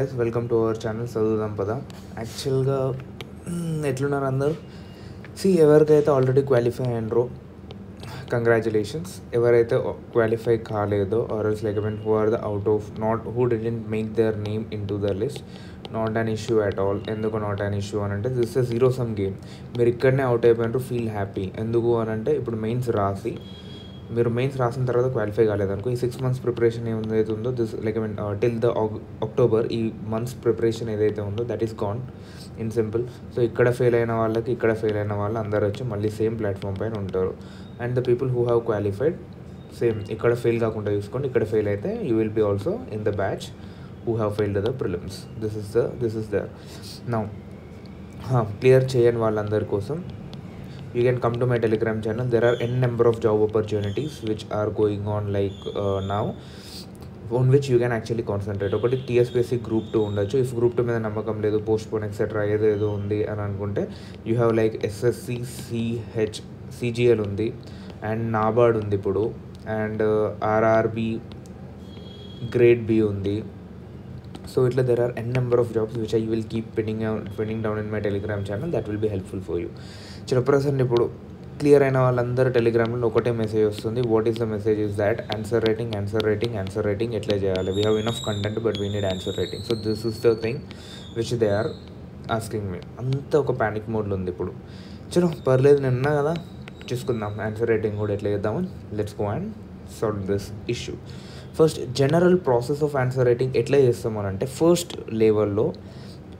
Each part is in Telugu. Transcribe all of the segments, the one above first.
Guys welcome to our channel చదువుదాం పద. యాక్చువల్గా ఎట్లున్నారు అందరు? ఎవరికైతే ఆల్రెడీ క్వాలిఫై అయినరో కంగ్రాచులేషన్స్. ఎవరైతే క్వాలిఫై కాలేదో ఆర్ఎల్స్ like who are the out of not who didn't make their name in to the list, not an issue at all. ఎందుకు నాట్ అన్ ఇష్యూ అని అంటే this is zero sum game. మీరు ఇక్కడనే అవుట్ అయిపోయినారు, ఫీల్ హ్యాపీ. ఎందుకు అని అంటే ఇప్పుడు మెయిన్స్ రాసి మీరు మెయిన్స్ రాసిన తర్వాత క్వాలిఫై కాలేదనుకో, ఈ 6 months ప్రిపరేషన్ ఏదైతే ఉందో this like till the October, ఈ మంత్స్ ప్రిపరేషన్ ఏదైతే ఉందో that is gone in simple. So ఇక్కడ ఫెయిల్ అయిన వాళ్ళకి, ఇక్కడ ఫెయిల్ అయిన వాళ్ళు అందరూ వచ్చి మళ్ళీ సేమ్ ప్లాట్ఫామ్ పైన ఉంటారు. And the people who have qualified same ఇక్కడ ఫెయిల్ కాకుండా చూసుకోండి. ఇక్కడ ఫెయిల్ అయితే you will be also in the batch who have failed the prelims. This is the now clear చేయని వాళ్ళందరి కోసం you can come to my telegram channel. There are n number of job opportunities which are going on now, on which you can actually concentrate. ఒకటి టీఎస్పీఎస్సీ గ్రూప్ 2 ఉండొచ్చు. ఇఫ్ గ్రూప్ 2 మీద నమ్మకం లేదు, పోస్ట్ పోన్ ఎక్సెట్రా ఏదో ఉంది అని అనుకుంటే you have like SSC, CGL ఉంది, అండ్ నాబార్డ్ ఉంది ఇప్పుడు, అండ్ ఆర్ఆర్బి గ్రేడ్ బి ఉంది. So itla there are n number of jobs which I will keep pinning down in my telegram channel. That will be helpful for you. చలో ప్రజెంట్ ఇప్పుడు క్లియర్ అయిన వాళ్ళందరూ టెలిగ్రామ్లో ఒకటే మెసేజ్ వస్తుంది. What is the message is that answer writing ఎట్లా చేయాలి? We have enough content but we need answer writing. So this is the thing which they are asking me. అంతా ఒక ప్యానిక్ మోడ్లో ఉంది ఇప్పుడు. చలో పర్లేదు, నేను ఉన్నా కదా, చూసుకుందాం ఆన్సర్ రైటింగ్ కూడా ఎట్లా చేద్దాము. Let's go and solve this issue. First general process of answer writing ఎట్లా చేస్తామనంటే, ఫస్ట్ లెవెల్లో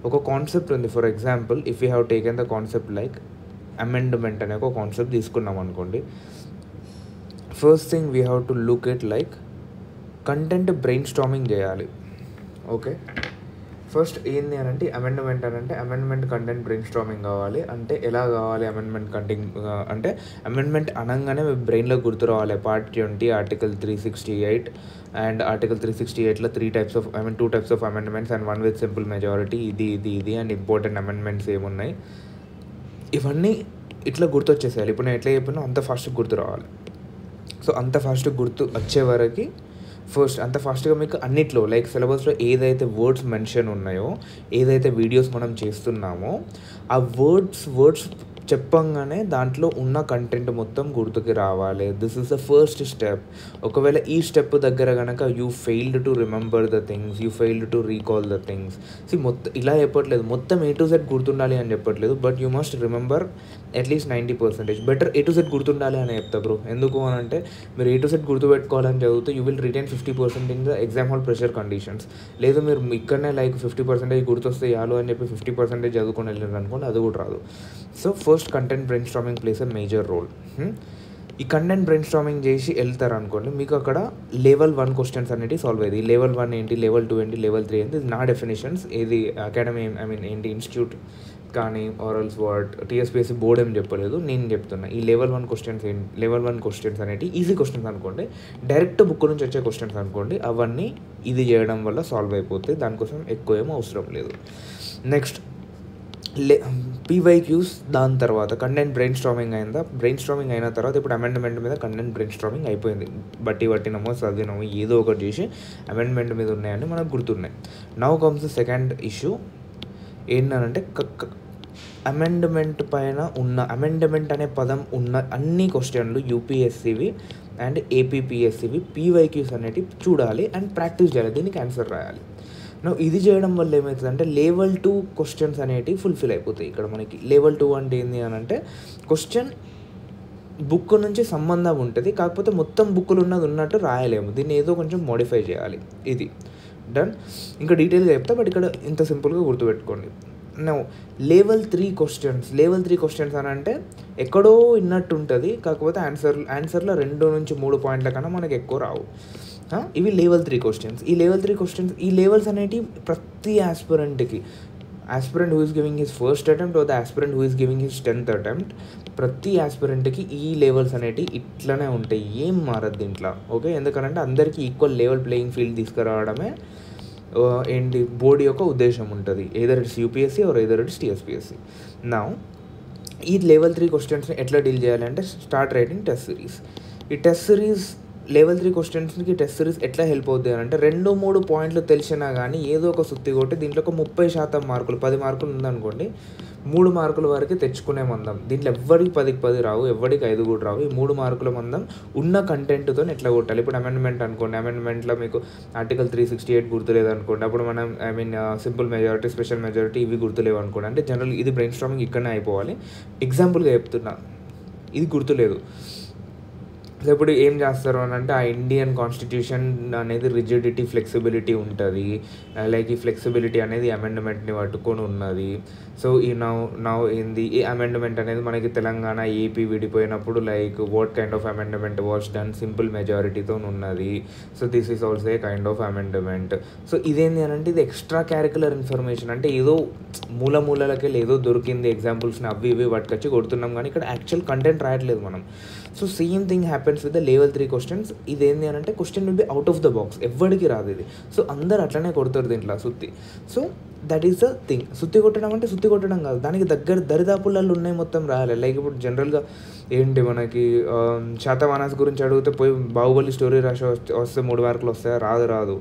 ఒక కాన్సెప్ట్ ఉంది. For example if you have taken the concept like amendment అనే ఒక కాన్సెప్ట్ తీసుకున్నాం అనుకోండి. First thing we have to look it like content brain storming చేయాలి. ఓకే, ఫస్ట్ ఏంది అని అంటే అమెండ్మెంట్ కంటెంట్ బ్రెయిన్ స్టార్మింగ్ కావాలి. అంటే ఎలా కావాలి అమెండ్మెంట్ కంటెంట్ అంటే, అమెండ్మెంట్ అనగానే బ్రెయిన్లో గుర్తు రావాలి పార్ట్ 20 ఆర్టికల్ 368. అండ్ ఆర్టికల్ 368లో 2 types of amendments and one with simple majority, ఇది అండ్ ఇంపార్టెంట్ అమెండ్మెంట్స్ ఏమున్నాయి, ఇవన్నీ ఇట్లా గుర్తు వచ్చేసేయాలి. ఇప్పుడు నేను ఎట్లా చెప్పినా అంత ఫాస్ట్గా గుర్తు రావాలి. సో అంత ఫాస్ట్గా గుర్తు వచ్చే వరకు ఫస్ట్ అంత ఫాస్ట్గా మీకు అన్నిట్లో లైక్ సిలబస్లో ఏదైతే వర్డ్స్ మెన్షన్ ఉన్నాయో, ఏదైతే వీడియోస్ మనం చేస్తున్నామో ఆ వర్డ్స్ చెప్పంగానే దాంట్లో ఉన్న కంటెంట్ మొత్తం గుర్తుకి రావాలి. This is the first step. ఒకవేళ ఈ స్టెప్ దగ్గర కనుక you failed to remember the things, you failed to recall the things. మొత్తం ఇలా చెప్పట్లేదు, మొత్తం A to Z గుర్తుండాలి అని చెప్పట్లేదు, but you must remember at least 90%. Better A to Z గుర్తుండాలి అని చెప్తా బ్రో. ఎందుకు అని అంటే, మీరు A to Z గుర్తుపెట్టుకోవాలని చదివితే you will retain 50% in the exam hall pressure conditions. లేదు మీరు ఇక్కడనే లైక్ 50% గుర్తొస్తే చాలు అని చెప్పి 50% చదువుకొని వెళ్ళారు అనుకోండి, అది కూడా రాదు. So first content brainstorming plays a major role. ఈ కంటెంట్ బ్రెయిన్ స్టార్మింగ్ చేసి వెళ్తారు అనుకోండి, మీకు అక్కడ లెవెల్ 1 క్వశ్చన్స్ అనేవి సాల్వ్ అయ్యేది. లెవెల్ 1 ఏంటి, లెవెల్ 2 ఏంటి, లెవెల్ 3 ఏంటి, ఇది నా డెఫినేషన్స్. ఏది అకాడమీ ఏంటి ఇన్స్టిట్యూట్ కానీ ఆర్ఎల్స్ వాట్ టీఎస్పీఎస్సీ బోర్డ్ ఏం చెప్పలేదు, నేను చెప్తున్నా. ఈ లెవెల్ 1 క్వశ్చన్స్ ఏంటి, లెవెల్ 1 క్వశ్చన్స్ అనేవి ఈజీ క్వశ్చన్స్ అనుకోండి, డైరెక్ట్ బుక్ నుంచి వచ్చే క్వశ్చన్స్ అనుకోండి. అవన్నీ ఇది చేయడం వల్ల సాల్వ్ అయిపోతాయి, దానికోసం ఎక్కువ ఏమో అవసరం లేదు. Next PYQs. దాని తర్వాత కంటెంట్ బ్రెయిన్ స్టార్మింగ్ అయిన తర్వాత ఇప్పుడు అమెండ్మెంట్ మీద కంటెంట్ బ్రెయిన్ స్టార్మింగ్ అయిపోయింది. పట్టినమో చదివినామో ఏదో ఒకటి చేసి అమెండ్మెంట్ మీద ఉన్నాయని మనకు గుర్తున్నాయి. Now comes the second issue. ఏంటంటే అమెండ్మెంట్ పైన ఉన్న అమెండ్మెంట్ అనే పదం ఉన్న అన్ని క్వశ్చన్లు యూపీఎస్సీవి అండ్ ఏపీపీఎస్సీవి PYQs అనేవి చూడాలి అండ్ ప్రాక్టీస్ చేయాలి, దీనికి ఆన్సర్ రాయాలి. ఇది చేయడం వల్ల ఏమవుతుందంటే లెవెల్ 2 క్వశ్చన్స్ అనేటివి ఫుల్ఫిల్ అయిపోతాయి. ఇక్కడ మనకి లెవెల్ 2 అంటే ఏంటి అని అంటే, క్వశ్చన్ బుక్ నుంచి సంబంధం ఉంటుంది, కాకపోతే మొత్తం బుక్లు ఉన్నట్టు రాయలేము, దీన్ని ఏదో కొంచెం మోడిఫై చేయాలి. ఇది డన్. ఇంకా డీటెయిల్గా చెప్తా, బట్ ఇక్కడ ఇంత సింపుల్గా గుర్తుపెట్టుకోండి. లెవెల్ 3 క్వశ్చన్స్ అని అంటే ఎక్కడో విన్నట్టు ఉంటుంది, కాకపోతే ఆన్సర్లో 2 నుంచి 3 పాయింట్ల కన్నా మనకి ఎక్కువ రావు. ఇవి లెవెల్ 3 క్వశ్చన్స్. ఈ లెవెల్స్ అనేటివి ప్రతి aspirant who is giving his first attempt are the aspirant who is giving his 10th attempt, ప్రతి ఆస్పిరెంట్కి ఈ లెవెల్స్ అనేటివి ఇట్లనే ఉంటాయి, ఏం మారదు దీంట్లో. ఓకే, ఎందుకంటే అందరికీ ఈక్వల్ లెవెల్ ప్లేయింగ్ ఫీల్డ్ తీసుకురావడమే ఏంటి బోర్డు యొక్క ఉద్దేశం ఉంటుంది. Either it's UPSC or either it's TSPSC. నా ఈ లెవెల్ 3 క్వశ్చన్స్ని ఎట్లా డీల్ చేయాలంటే, స్టార్ట్ రైటింగ్ టెస్ట్ సిరీస్. ఈ టెస్ట్ సిరీస్ లెవెల్ 3 క్వశ్చన్స్కి టెస్ట్ సిరీస్ ఎట్లా హెల్ప్ అవుతుంది అని అంటే 2-3 పాయింట్లు తెలిసినా కానీ ఏదో ఒక సుత్తి కొట్టి దీంట్లో ఒక 30% మార్కులు 10 మార్కులు ఉందనుకోండి, 3 మార్కుల వరకు తెచ్చుకునే మందం. దీంట్లో ఎవ్వడికి 10కి 10 రావు, ఎవ్వడికి 5 కూడా రావు. ఈ 3 మార్కుల మందం ఉన్న కంటెంట్తో ఎట్లా కొట్టాలి. ఇప్పుడు అమెండ్మెంట్ అనుకోండి, అమెండ్మెంట్లో మీకు ఆర్టికల్ 368 గుర్తులేదు అనుకోండి, అప్పుడు మనం సింపుల్ మెజారిటీ, స్పెషల్ మెజారిటీ ఇవి గుర్తులేవు అనుకోండి. అంటే జనరల్ ఇది బ్రెయిన్ స్టార్మింగ్ ఇక్కడనే అయిపోవాలి. ఎగ్జాంపుల్గా చెప్తున్నా, ఇది గుర్తులేదు. సో ఇప్పుడు ఏం చేస్తారు అని అంటే, ఆ ఇండియన్ కాన్స్టిట్యూషన్ అనేది రిజిడిటీ, ఫ్లెక్సిబిలిటీ ఉంటుంది. లైక్ ఈ ఫ్లెక్సిబిలిటీ అనేది అమెండ్మెంట్ని పట్టుకొని ఉన్నది. సో ఈ నౌ ఏంది ఈ అమెండ్మెంట్ అనేది మనకి తెలంగాణ, ఏపీ విడిపోయినప్పుడు like what kind of amendment was done, simple మెజారిటీతో ఉన్నది. So this is also a kind of amendment. So ఇదేంటి అని అంటే, ఇది ఎక్స్ట్రా క్యారికులర్ ఇన్ఫర్మేషన్. అంటే ఏదో మూలలకి ఏదో దొరికింది ఎగ్జాంపుల్స్ని అవి ఇవి పట్టుకొచ్చి కొడుతున్నాం, కానీ ఇక్కడ యాక్చువల్ కంటెంట్ రాయట్లేదు మనం. So same thing happens with the level 3 questions. ఇదేంటి అని అంటే, question will be out of the box, ఎవ్వడికి రాదు ఇది. సో అందరు అట్లనే కొడతారు దీంట్లో సుత్తి. So that is the thing. సుత్తి కొట్టడం అంటే సుత్తి కొట్టడం కాదు, దానికి దరిదాపులలో ఉన్నాయి మొత్తం రాయాలి. లైక్ ఇప్పుడు జనరల్గా ఏంటి మనకి శాతవాహనాస్ గురించి అడిగితే పోయి బాహుబలి స్టోరీ రాసి వస్తే 3 మార్కులు వస్తాయా? రాదు.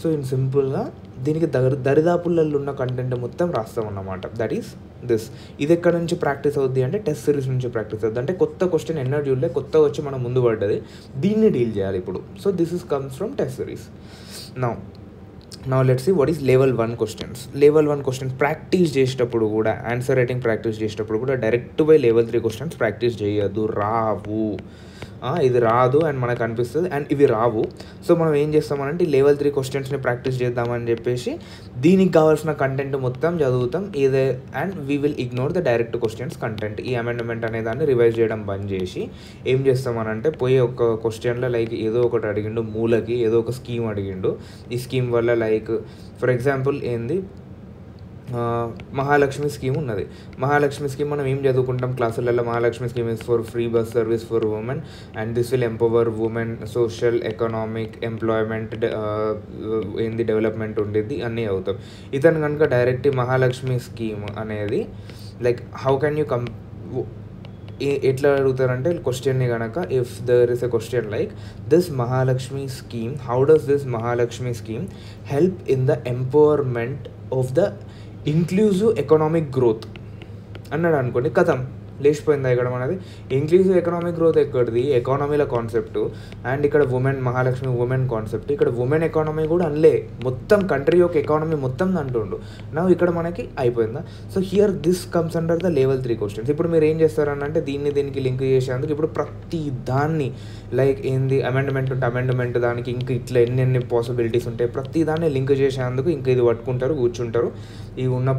సో ఇన్ సింపుల్గా దీనికి దరిదాపులలో ఉన్న కంటెంట్ మొత్తం రాస్తాం అన్నమాట. That is this. ఇది ఎక్కడ నుంచి ప్రాక్టీస్ అవుద్ది అంటే, టెస్ట్ సిరీస్ నుంచి ప్రాక్టీస్ అవుద్ది. అంటే కొత్త క్వశ్చన్ ఎన్నో చూడలే, కొత్త వచ్చి మనం ముందు పడ్డది, దీన్ని డీల్ చేయాలి ఇప్పుడు. So this is comes from test series. Now let's see what is level 1 questions. Level 1 questions practice చేసేటప్పుడు కూడా, ఆన్సర్ రైటింగ్ ప్రాక్టీస్ చేసేటప్పుడు కూడా direct by level 3 questions practice చేయొద్దు. రావు, ఇది రాదు అండ్ మనకు అనిపిస్తుంది, అండ్ ఇవి రావు. సో మనం ఏం చేస్తామనంటే, ఈ లెవెల్ 3 క్వశ్చన్స్ని ప్రాక్టీస్ చేద్దామని చెప్పేసి దీనికి కావాల్సిన కంటెంట్ మొత్తం చదువుతాం ఇదే, and we will ignore the direct questions content. ఈ అమెండ్మెంట్ అనే దాన్ని రివైజ్ చేయడం బంద్ చేసి ఏం చేస్తామనంటే, పోయి ఒక క్వశ్చన్లో లైక్ ఏదో ఒకటి అడిగిండు, మూలకి ఏదో ఒక స్కీమ్ అడిగిండు. ఈ స్కీమ్ వల్ల లైక్ ఫర్ ఎగ్జాంపుల్ ఏంది, మహాలక్ష్మి స్కీమ్ ఉన్నది. మహాలక్ష్మి స్కీమ్ మనం ఏం చదువుకుంటాం క్లాసులలో, Mahalakshmi scheme is for free bus service for women and this will empower women, social, economic, employment ఏంది డెవలప్మెంట్ ఉండేది అన్నీ అవుతాం. ఇతను కనుక డైరెక్ట్ మహాలక్ష్మి స్కీమ్ అనేది లైక్ హౌ కెన్ యూ ఎట్లా అడుగుతారంటే క్వశ్చన్ని కనుక, if there is a question like this Mahalakshmi scheme, how does this Mahalakshmi scheme help in the empowerment of the inclusive economic growth అన్నాడు అనుకోండి, కథం లేచిపోయిందా ఇక్కడ మనది. ఇంక్లూజివ్ ఎకనామిక్ గ్రోత్ ఎక్కడిది, ఎకానమీల కాన్సెప్ట్, అండ్ ఇక్కడ ఉమెన్, మహాలక్ష్మి ఉమెన్ కాన్సెప్ట్. ఇక్కడ ఉమెన్ ఎకానమీ కూడా అనలే, మొత్తం కంట్రీ యొక్క ఎకానమీ మొత్తం అంటుండు. నా ఇక్కడ మనకి అయిపోయిందా. So here this comes under the level 3 questions. ఇప్పుడు మీరు ఏం చేస్తారనంటే, దీనికి లింక్ చేసేందుకు ఇప్పుడు ప్రతి దాన్ని లైక్ ఏంది అమెండ్మెంట్ ఉంటే అమెండ్మెంట్ దానికి ఇంక ఇట్లా ఎన్ని పాసిబిలిటీస్ ఉంటాయి, ప్రతి దాన్ని లింక్ చేసేందుకు ఇంకా ఇది పట్టుకుంటారు, కూర్చుంటారు. ఈ ఉన్న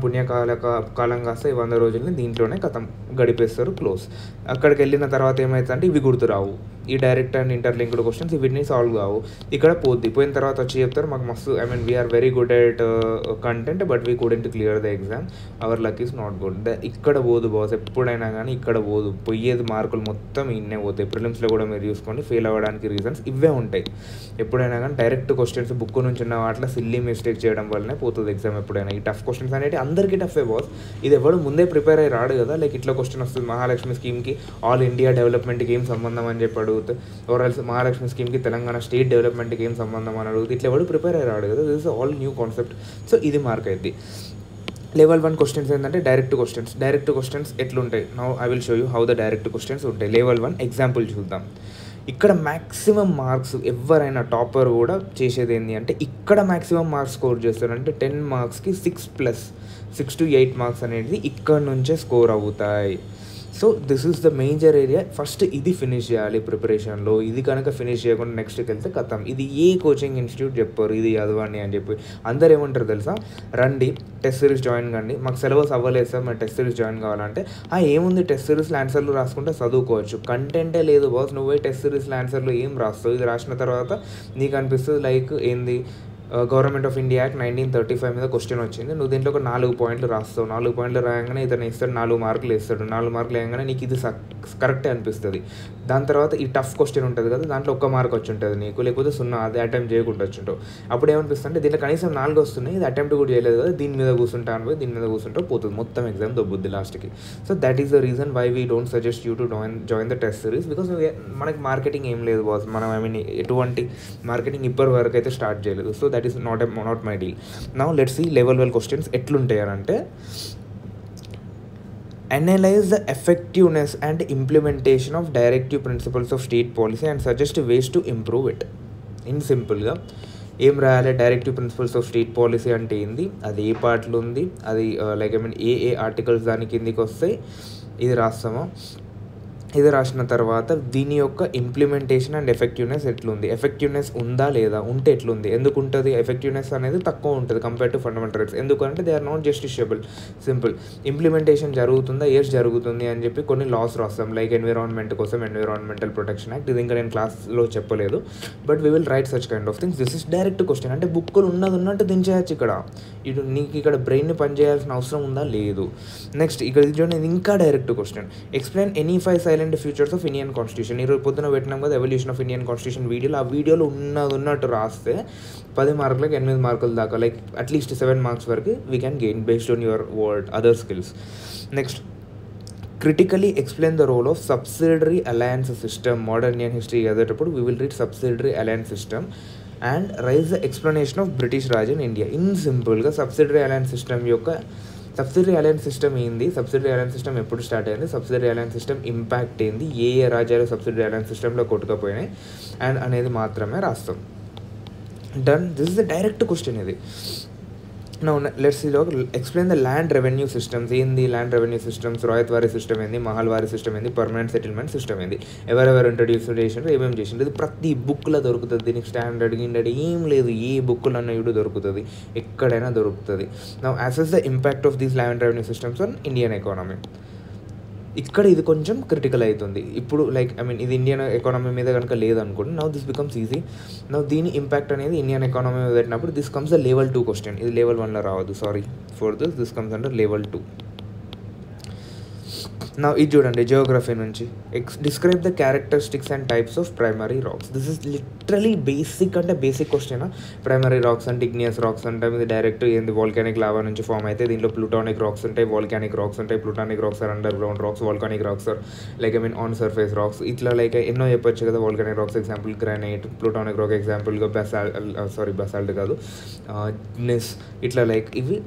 కాలం కాస్త ఈ 100 రోజుల్ని దీంట్లోనే కథం గడిపేస్తారు, క్లోజ్. అక్కడికి వెళ్ళిన తర్వాత ఏమవుతుందంటే ఇవి గుర్తు రావు, ఈ డైరెక్ట్ అండ్ ఇంటర్లింక్డ్ క్వశ్చన్స్ ఇవన్నీ సాల్వ్ కావు. ఇక్కడ పోయిన తర్వాత వచ్చి చెప్తారు మాకు మస్తు, we are very good at content but we couldn't clear the exam, our luck is not good. ఇక్కడ పోదు బాస్, ఎప్పుడైనా కానీ ఇక్కడ పోయేది మార్కులు మొత్తం ఇన్నే పోతాయి. ప్రిలిమ్స్లో కూడా మీరు చూసుకోండి, ఫెయిల్ అవ్వడానికి రీజన్స్ ఇవే ఉంటాయి. ఎప్పుడైనా కానీ డైరెక్ట్ క్వశ్చన్స్ బుక్ నుంచి ఉన్న వాటిలో సిల్లీ మిస్టేక్ చేయడం వల్లనే పోతుంది ఎగ్జామ్ ఎప్పుడైనా. ఈ టఫ్ క్వశ్చన్స్ అనేవి అందరికీ టఫే బాస్, ఇది ఎవరు ముందే ప్రిపేర్ అయ్యి రాడు కదా. లైక్ ఇట్లా క్వశ్చన్ వస్తుంది, మహాలక్ష్మి స్కీమ్కి ఆల్ ఇండియా డెవలప్మెంట్కి ఏం సంబంధం అని చెప్పి అడుగుతుంది, ఓరల్స్ మహాలక్ష్మి స్కీమ్కి తెలంగాణ స్టేట్ డెవలప్మెంట్కి ఏం సంబంధం అని అడుగుతుంది. ఇట్లా ఎవరు ప్రిపేర్ అయ్యి రాడు కదా. This is all new concept. So ఇది మార్క్ అయింది. లెవెల్ 1 క్వశ్చన్స్ ఏంటంటే డైరెక్ట్ క్వశ్చన్స్ ఎట్లుంటాయి. Now I will show you how the direct questions ఉంటాయి. లెవెల్ 1 ఎగ్జాంపుల్ చూద్దాం. ఇక్కడ మ్యాక్సిమం మార్క్స్ ఎవరైనా టాపర్ కూడా చేసేది ఏంటి అంటే, ఇక్కడ మ్యాక్సిమం మార్క్స్ స్కోర్ చేస్తారంటే 10 మార్క్స్కి 6 to 8 మార్క్స్ అనేది ఇక్కడ నుంచే స్కోర్ అవుతాయి. So this is the major area. First ఇది ఫినిష్ చేయాలి ప్రిపరేషన్లో. ఇది కనుక ఫినిష్ చేయకుండా నెక్స్ట్కి వెళ్తే కథం. ఇది ఏ కోచింగ్ ఇన్స్టిట్యూట్ చెప్పారు ఇది చదవండి అని చెప్పి. అందరు ఏమంటారు తెలుసా, రండి టెస్ట్ సిరీస్ జాయిన్ కండి, మాకు సిలబస్ అవ్వలేదు సార్, మరి టెస్ట్ సిరీస్ జాయిన్ కావాలంటే ఏముంది టెస్ట్ సిరీస్లో ఆన్సర్లు రాసుకుంటే చదువుకోవచ్చు. కంటెంటే లేదు బాస్, నువ్వే టెస్ట్ సిరీస్లో ఆన్సర్లు ఏం రాస్తావు. ఇది రాసిన తర్వాత నీకు అనిపిస్తుంది లైక్ ఏంది గవర్నమెంట్ ఆఫ్ ఇండియా యాక్ట్ 1935 మీద క్వశ్చన్ వచ్చింది. నువ్వు దీంట్లో ఒక 4 పాయింట్లు రాస్తావు. 4 పాయింట్లు రాయగానే ఇతను ఇస్తాడు, 4 మార్కులు వేస్తాడు. 4 మార్కులు వేయగానే నీకు ఇది కరెక్టే అనిపిస్తుంది. దాని తర్వాత ఈ టఫ్ క్వశ్చన్ ఉంటుంది కదా, దాంట్లో 1 మార్క్ వచ్చి ఉంటుంది నీకు, లేకపోతే 0 అది అటెంప్ట్ చేయకుండా వచ్చుంటావు. అప్పుడు ఏమనిపిస్తుంది అంటే దీంట్లో కనీసం 4 వస్తున్నాయి, ఇది అటెంప్ట్ కూడా చేయలేదు కదా, దీని మీద కూర్చుంటాను పోయి దీని మీద కూర్చుంటావు, పోతుంది మొత్తం ఎగ్జామ్ దొబ్బుద్ది లాస్ట్కి. So that is the reason why we don't suggest you to join the test series, because మనకి మార్కెటింగ్ ఏం లేదు బాస్. మనం ఎటువంటి మార్కెటింగ్ ఇప్పటి వరకు అయితే స్టార్ట్ చేయలేదు. So that is not my deal. Now let's sea level 12 questions ఎట్లుంటాయి అని అంటే, analyze the effectiveness and implementation of directive principles of state policy and suggest ways to improve it. In సింపుల్గా ఏం రాయాలి, directive principles of state policy అంటే ఏంది, అది ఏ పార్ట్లో ఉంది, అది లైక్ ఏ ఆర్టికల్స్ దాని కిందికి వస్తాయి, ఇది రాస్తామో. ఇది రాసిన తర్వాత దీని యొక్క ఇంప్లిమెంటేషన్ అండ్ ఎఫెక్టివ్నెస్ ఎట్లుంది, ఎఫెక్టివ్నెస్ ఉందా లేదా, ఉంటే ఎట్లుంది, ఎందుకు ఉంటుంది, ఎఫెక్టివ్నెస్ అనేది తక్కువ ఉంటుంది కంపేర్ టు ఫండమెంటల్ రైట్స్, ఎందుకంటే they are not justiciable. Simple. Implementation జరుగుతుందా, ఎస్ జరుగుతుంది అని చెప్పి కొన్ని లాస్ రాస్తాం, లైక్ ఎన్విరాన్మెంట్ కోసం ఎన్విరాన్మెంటల్ ప్రొటెక్షన్ యాక్ట్. ఇది ఇంకా నేను క్లాస్లో చెప్పలేదు, but we will write such kind of things. This is direct question. అంటే బుక్కులు ఉన్నట్టు దించేయచ్చు ఇక్కడ. నీకు ఇక్కడ బ్రెయిన్ని పనిచేయాల్సిన అవసరం ఉందా, లేదు. నెక్స్ట్ ఇక్కడ ఇది ఇంకా direct question. Explain any 5 silent features of Indian constitution. ఈరోజు పొద్దున పెట్టినాం కదా ఎవల్యూషన్ ఆఫ్ ఇండియన్ కాన్స్టిట్యూషన్ వీడియోలో, ఆ వీడియోలో ఉన్నట్టు రాస్తే 10 మార్కులకి 8 మార్కుల దాకా, లైక్ అట్లీస్ట్ 7 మార్క్స్ వరకు we can gain based on your word other skills. Next, critically explain the role of subsidiary alliance system. Modern Indian history చదివేటప్పుడు we will read subsidiary alliance system and raise the explanation of British Raj in India. In సింపుల్గా సబ్సిడరీ అలయన్స్ సిస్టమ్ యొక్క సబ్సిడరీ అలయన్స్ సిస్టమ్ ఏంది, సబ్సిడరీ అలయన్స్ సిస్టమ్ ఎప్పుడు స్టార్ట్ అయింది, సబ్సిడరీ అలయన్స్ సిస్టమ్ ఇంపాక్ట్ ఏంది, ఏ రాజ్యాలు సబ్సిడరీ అలయన్స్ సిస్టంలో కొట్టుకపోయినాయి అండ్ అనేది మాత్రమే రాస్తాం. Done. This is the direct question ఇది. Now let's see, explain the land revenue systems. ఏంది ల్యాండ్ రెవెన్యూ సిస్టమ్స్, రాయత్వారీ సిస్టమ్ ఏంది, మహల్వారీ సిస్టమ్ ఏంది, పర్మనెంట్ సెటిల్మెంట్ సిస్టమ్ ఏంది, ఎవరెవరు ఇంట్రడ్యూస్ చేసిండ్రు, ఏమేమి చేసిండ్రు, ఇది ప్రతి బుక్లో దొరుకుతుంది. దీనికి స్టాండర్డ్ గిండెడ్ ఏం లేదు, ఏ బుక్లో అన్న ఇటు దొరుకుతుంది, ఎక్కడైనా దొరుకుతుంది. Now assess the impact of these land revenue systems on Indian economy. ఇక్కడ ఇది కొంచెం క్రిటికల్ అవుతుంది ఇప్పుడు, లైక్ ఇది ఇండియన్ ఎకానమీ మీద కనుక లేదనుకోండి, now this becomes easy. Now దీని ఇంపాక్ట్ అనేది ఇండియన్ ఎకానమీ మీద పెట్టినప్పుడు this comes the level 2 question. ఇది లెవెల్ 1లో రావద్దు, sorry for this comes under level 2. నా ఇది చూడండి, జియోగ్రఫీ నుంచి describe the characteristics and types of primary rocks. This is literally basic, అంటే బేసిక్ క్వశ్చన్. ప్రైమరీ రాక్స్ అంటే ఇగ్నియస్ రాక్స్ అంటే ఇది డైరెక్ట్ ఏంది వాల్కానిక్ లావా నుంచి ఫామ్ అయితే, దీంట్లో ప్లూటానిక్ రాక్స్ ఉంటాయి, వాల్కానిక్ రాక్స్ ఉంటాయి. Plutonic rocks are underground rocks, volcanic rocks are like on surface rocks. ఇట్లా లైక్ ఎన్నో చెప్పొచ్చు కదా. Volcanic rocks example granite, plutonic rock ఎగ్జాంపుల్గా బసాల్ట్ కాదు గ్నెస్, ఇట్లా లైక్ ఇవి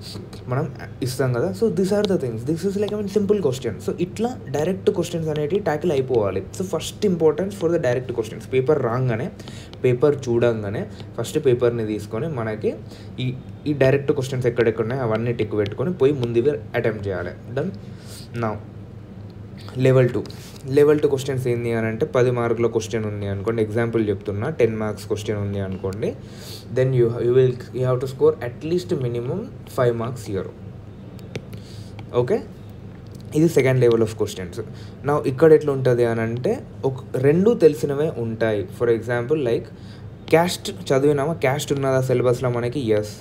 మనం ఇస్తాం కదా. So these are the things. This is like simple question. So ఇట్లా డైరెక్ట్ క్వశ్చన్స్ అనేవి ట్యాకిల్ అయిపోవాలి. So first importance for the direct questions, paper రాగానే, పేపర్ చూడంగానే ఫస్ట్ పేపర్ని తీసుకొని మనకి ఈ డైరెక్ట్ క్వశ్చన్స్ ఎక్కడెక్కడున్నాయి అవన్నీ టిక్ పెట్టుకొని పోయి ముందుగా అటెంప్ట్ చేయాలి. డన్. నా లెవెల్ 2 క్వశ్చన్స్ ఏంటి అని అంటే, 10 మార్కుల క్వశ్చన్ ఉంది అనుకోండి, ఎగ్జాంపుల్ చెప్తున్నా, 10 మార్క్స్ క్వశ్చన్ ఉంది అనుకోండి, then you have to score at least minimum 5 marks here. Okay, ఇది సెకండ్ లెవెల్ ఆఫ్ క్వశ్చన్స్. నా ఇక్కడ ఎట్లా ఉంటుంది అని అంటే, రెండు తెలిసినవే ఉంటాయి. ఫర్ ఎగ్జాంపుల్ లైక్ క్యాస్ట్ చదివినామా, క్యాస్ట్ ఉన్నదా సిలబస్లో మనకి, ఎస్.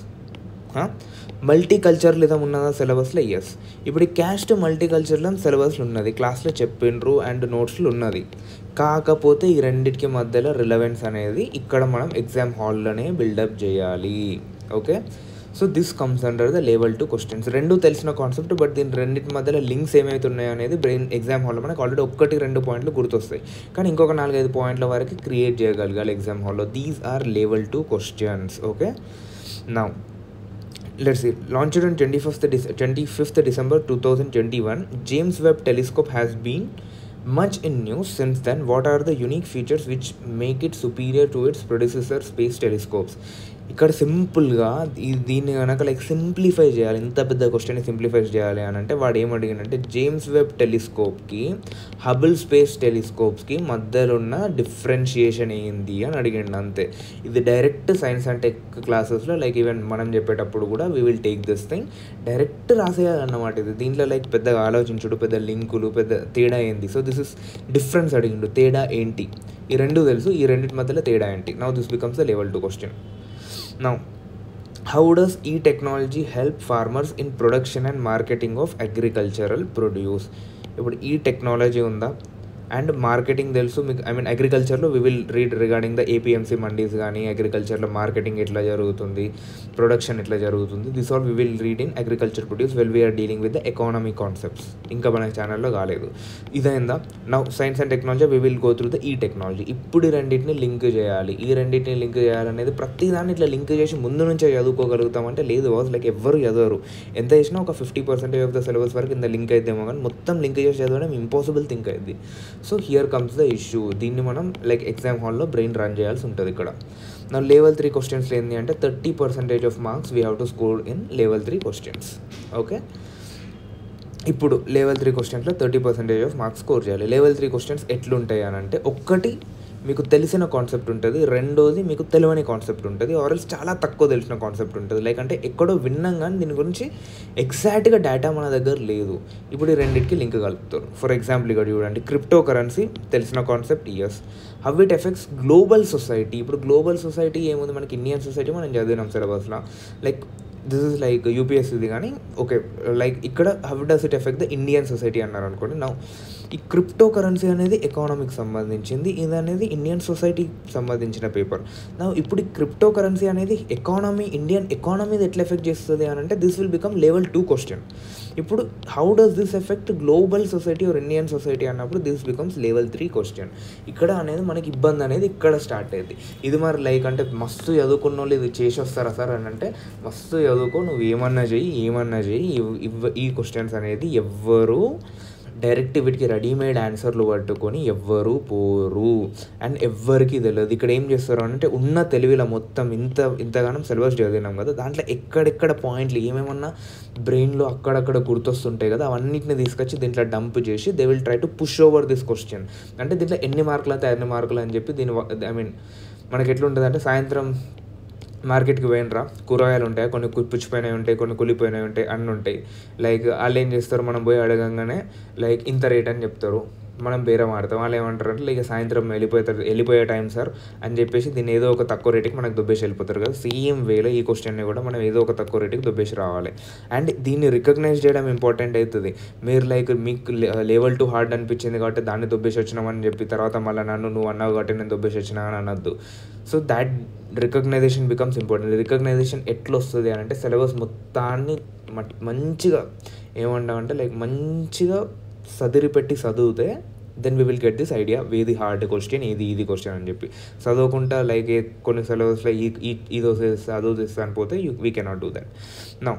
మల్టీకల్చరలిజం ఉన్నదా సిలబస్లో, ఎస్. ఇప్పుడు ఈ క్యాస్ట్ మల్టీకల్చరలిజం సిలబస్లో ఉన్నది, క్లాస్లో చెప్పిండ్రు అండ్ నోట్స్లో ఉన్నది. కాకపోతే ఈ రెండింటికి మధ్యలో రిలవెన్స్ అనేది ఇక్కడ మనం ఎగ్జామ్ హాల్లోనే బిల్డప్ చేయాలి. Okay, so this comes under the level 2 questions. రెండు తెలిసిన కాన్సెప్ట్, బట్ దీని రెండింటి మధ్యలో లింక్స్ ఏమవుతున్నాయి అనేది ఎగ్జామ్ హాల్లో మనకు ఆల్రెడీ 1-2 పాయింట్లు గుర్తొస్తాయి, కానీ ఇంకొక 4-5 పాయింట్ల వరకు క్రియేట్ చేయగలగాలి ఎగ్జామ్ హాల్లో. These are level 2 questions. Okay, now let's see. Launched on 25th December 2021, James Webb Telescope has been much in news since then. What are the unique features which make it superior to its predecessor space telescopes? ఇక్కడ సింపుల్గా దీన్ని కనుక లైక్ సింప్లిఫై చేయాలి, ఇంత పెద్ద క్వశ్చన్ని సింప్లిఫై చేయాలి అని అంటే వాడు ఏమడిగిందంటే, జేమ్స్ వెబ్ టెలిస్కోప్కి హబుల్ స్పేస్ టెలిస్కోప్స్కి మధ్యలో ఉన్న డిఫరెన్షియేషన్ ఏంది అని అడిగిండు, అంతే. ఇది డైరెక్ట్ సైన్స్ అండ్ టెక్ క్లాసెస్లో లైక్ ఈవెన్ మనం చెప్పేటప్పుడు కూడా we will take this thing, direct రాసేయాలన్నమాట ఇది. దీంట్లో లైక్ పెద్దగా ఆలోచించుడు, పెద్ద లింకులు, పెద్ద తేడా ఏంది. సో దిస్ ఇస్ డిఫరెన్స్ అడిగిండు, తేడా ఏంటి, ఈ రెండు తెలుసు, ఈ రెండింటి మధ్యలో తేడా ఏంటి. Now this becomes the level 2 question. Now, how does ఈ technology help farmers in production and marketing of agricultural produce. ఇప్పుడు ఈ టెక్నాలజీ ఉందా అండ్ మార్కెటింగ్ తెలుసు మీకు. ఐ మీన్ అగ్రికల్చర్లో we will read regarding the APMC mandis కానీ, అగ్రికల్చర్లో మార్కెటింగ్ ఎట్లా జరుగుతుంది, ప్రొడక్షన్ ఎట్లా జరుగుతుంది, this all we will read in agriculture produce well we are dealing with the economy concepts. ఇంకా మన ఛానల్లో కాలేదు. ఇదైందా. Now science and technology we will go through the ఈ టెక్నాలజీ. ఇప్పుడు ఈ రెండింటిని లింక్ చేయాలి. ఈ రెండింటిని లింక్ చేయాలనేది ప్రతిదాన్ని ఇట్లా లింక్ చేసి ముందు నుంచే చదువుకోగలుగుతామంటే లేదు. వాజ్ లైక్ ఎవ్వరు చదవరు. ఎంత చేసినా ఒక 50% ఆఫ్ ద సిలబస్ వరకు ఇంత లింక్ అయితేమో కానీ మొత్తం లింక్ చేసి చదవడం ఇంపాసిబుల్ థింక్ అయింది. So here comes the issue. దీన్ని మనం లైక్ ఎగ్జామ్ హాల్లో బ్రెయిన్ రన్ చేయాల్సి ఉంటుంది. ఇక్కడ నా లెవెల్ 3 క్వశ్చన్స్లో ఏంటి అంటే 30% of marks we have to score in level 3 questions. Okay, ఇప్పుడు లెవెల్ 3 క్వశ్చన్స్లో 30% ఆఫ్ మార్క్స్ స్కోర్ చేయాలి. లెవెల్ 3 క్వశ్చన్స్ ఎట్లుంటాయి అని అంటే, ఒక్కటి మీకు తెలిసిన కాన్సెప్ట్ ఉంటుంది, రెండోది మీకు తెలియని కాన్సెప్ట్ ఉంటుంది, ఆర్ఎల్స్ చాలా తక్కువ తెలిసిన కాన్సెప్ట్ ఉంటుంది. లైక్ అంటే ఎక్కడో విన్నాం కానీ దీని గురించి ఎగ్జాక్ట్గా డేటా మన దగ్గర లేదు. ఇప్పుడు ఈ రెండింటికి లింక్ కలుపుతారు. ఫర్ ఎగ్జాంపుల్ ఇక్కడ చూడండి, క్రిప్టో కరెన్సీ తెలిసిన concept. Yes. How it affects global society. ఇప్పుడు గ్లోబల్ సొసైటీ ఏముంది, మనకి ఇండియన్ సొసైటీ మనం చదివినాం సిలబస్లో. లైక్ దిస్ ఇస్ లైక్ యూపీఎస్సీది కానీ ఓకే, లైక్ ఇక్కడ how does it affect the Indian society అన్నారు అనుకోండి. నా ఈ క్రిప్టో కరెన్సీ అనేది ఎకానమీకి సంబంధించింది, ఇది అనేది ఇండియన్ సొసైటీకి సంబంధించిన పేపర్. నా ఇప్పుడు ఈ క్రిప్టో కరెన్సీ అనేది ఇండియన్ ఎకానమీది ఎట్లా ఎఫెక్ట్ చేస్తుంది అని అంటే this will become level 2 question. ఇప్పుడు how does this effect global society or Indian society అన్నప్పుడు దిస్ బికమ్స్ లెవెల్ 3 క్వశ్చన్. ఇక్కడ అనేది మనకి ఇబ్బంది అనేది ఇక్కడ స్టార్ట్ అయ్యింది. ఇది మరి లైక్ అంటే మస్తు చదువుకున్న వాళ్ళు ఇది చేసి వస్తారా సార్ అని అంటే, మస్తు చదువుకో, నువ్వు ఏమన్నా చెయ్యి, ఈ క్వశ్చన్స్ అనేది ఎవ్వరూ డైరెక్ట్ వీటికి రెడీమేడ్ ఆన్సర్లు పట్టుకొని ఎవ్వరూ పోరు అండ్ ఎవ్వరికి తెలియదు. ఇక్కడ ఏం చేస్తారు అంటే, ఉన్న తెలివిలో మొత్తం ఇంతగానం సిలబస్ చదివినాం కదా, దాంట్లో ఎక్కడెక్కడ పాయింట్లు ఏమేమన్నా బ్రెయిన్లో అక్కడక్కడ గుర్తొస్తుంటాయి కదా, అవన్నిటిని తీసుకొచ్చి దీంట్లో డంప్ చేసి they will try to push over this question. అంటే దీంట్లో ఎన్ని మార్కులు అయితే అన్ని మార్కులు అని చెప్పి ఐ మీన్ మనకి ఎట్లుంటుంది అంటే, సాయంత్రం మార్కెట్కి పోయినరా, కూరగాయలు ఉంటాయి, కొన్ని పుచ్చిపోయినవి ఉంటాయి, కొన్ని కులిపోయినవి ఉంటాయి, అన్నీ ఉంటాయి. లైక్ వాళ్ళు ఏం చేస్తారు, మనం పోయి అడగంగానే లైక్ ఇంత రేట్ అని చెప్తారు, మనం బేరం ఆడతాం. వాళ్ళు ఏమంటారు అంటే లైక్ సాయంత్రం వెళ్ళిపోయే టైం సార్ అని చెప్పేసి దీన్ని ఏదో ఒక తక్కువ రేటుకి మనకు దొబ్బేసి వెళ్ళిపోతారు కదా. సేమ్ వేలో ఈ క్వశ్చన్ని కూడా మనం ఏదో ఒక తక్కువ రేటుకి దొబ్బేసి రావాలి. అండ్ దీన్ని రికగ్నైజ్ చేయడం ఇంపార్టెంట్ అవుతుంది. మీరు లైక్ మీకు లెవెల్ 2 హార్డ్ అనిపించింది కాబట్టి దాన్ని దొబ్బేసి వచ్చినామని చెప్పి తర్వాత మళ్ళీ నువ్వు అన్నావు కాబట్టి నేను దొబ్బేసి వచ్చినా అని అనొద్దు. So that recognition becomes important. Recognition ఎట్లా వస్తుంది అని అంటే, సిలబస్ మొత్తాన్ని మంచిగా ఏమంటామంటే లైక్ మంచిగా సదిరిపెట్టి చదివితే then we will get this idea ఏది హార్డ్ క్వశ్చన్, ఇది క్వశ్చన్ అని చెప్పి. చదవకుండా లైక్ కొన్ని సిలబస్లో ఇది వస్తే అది వస్తే అనిపోతే we cannot do that. Now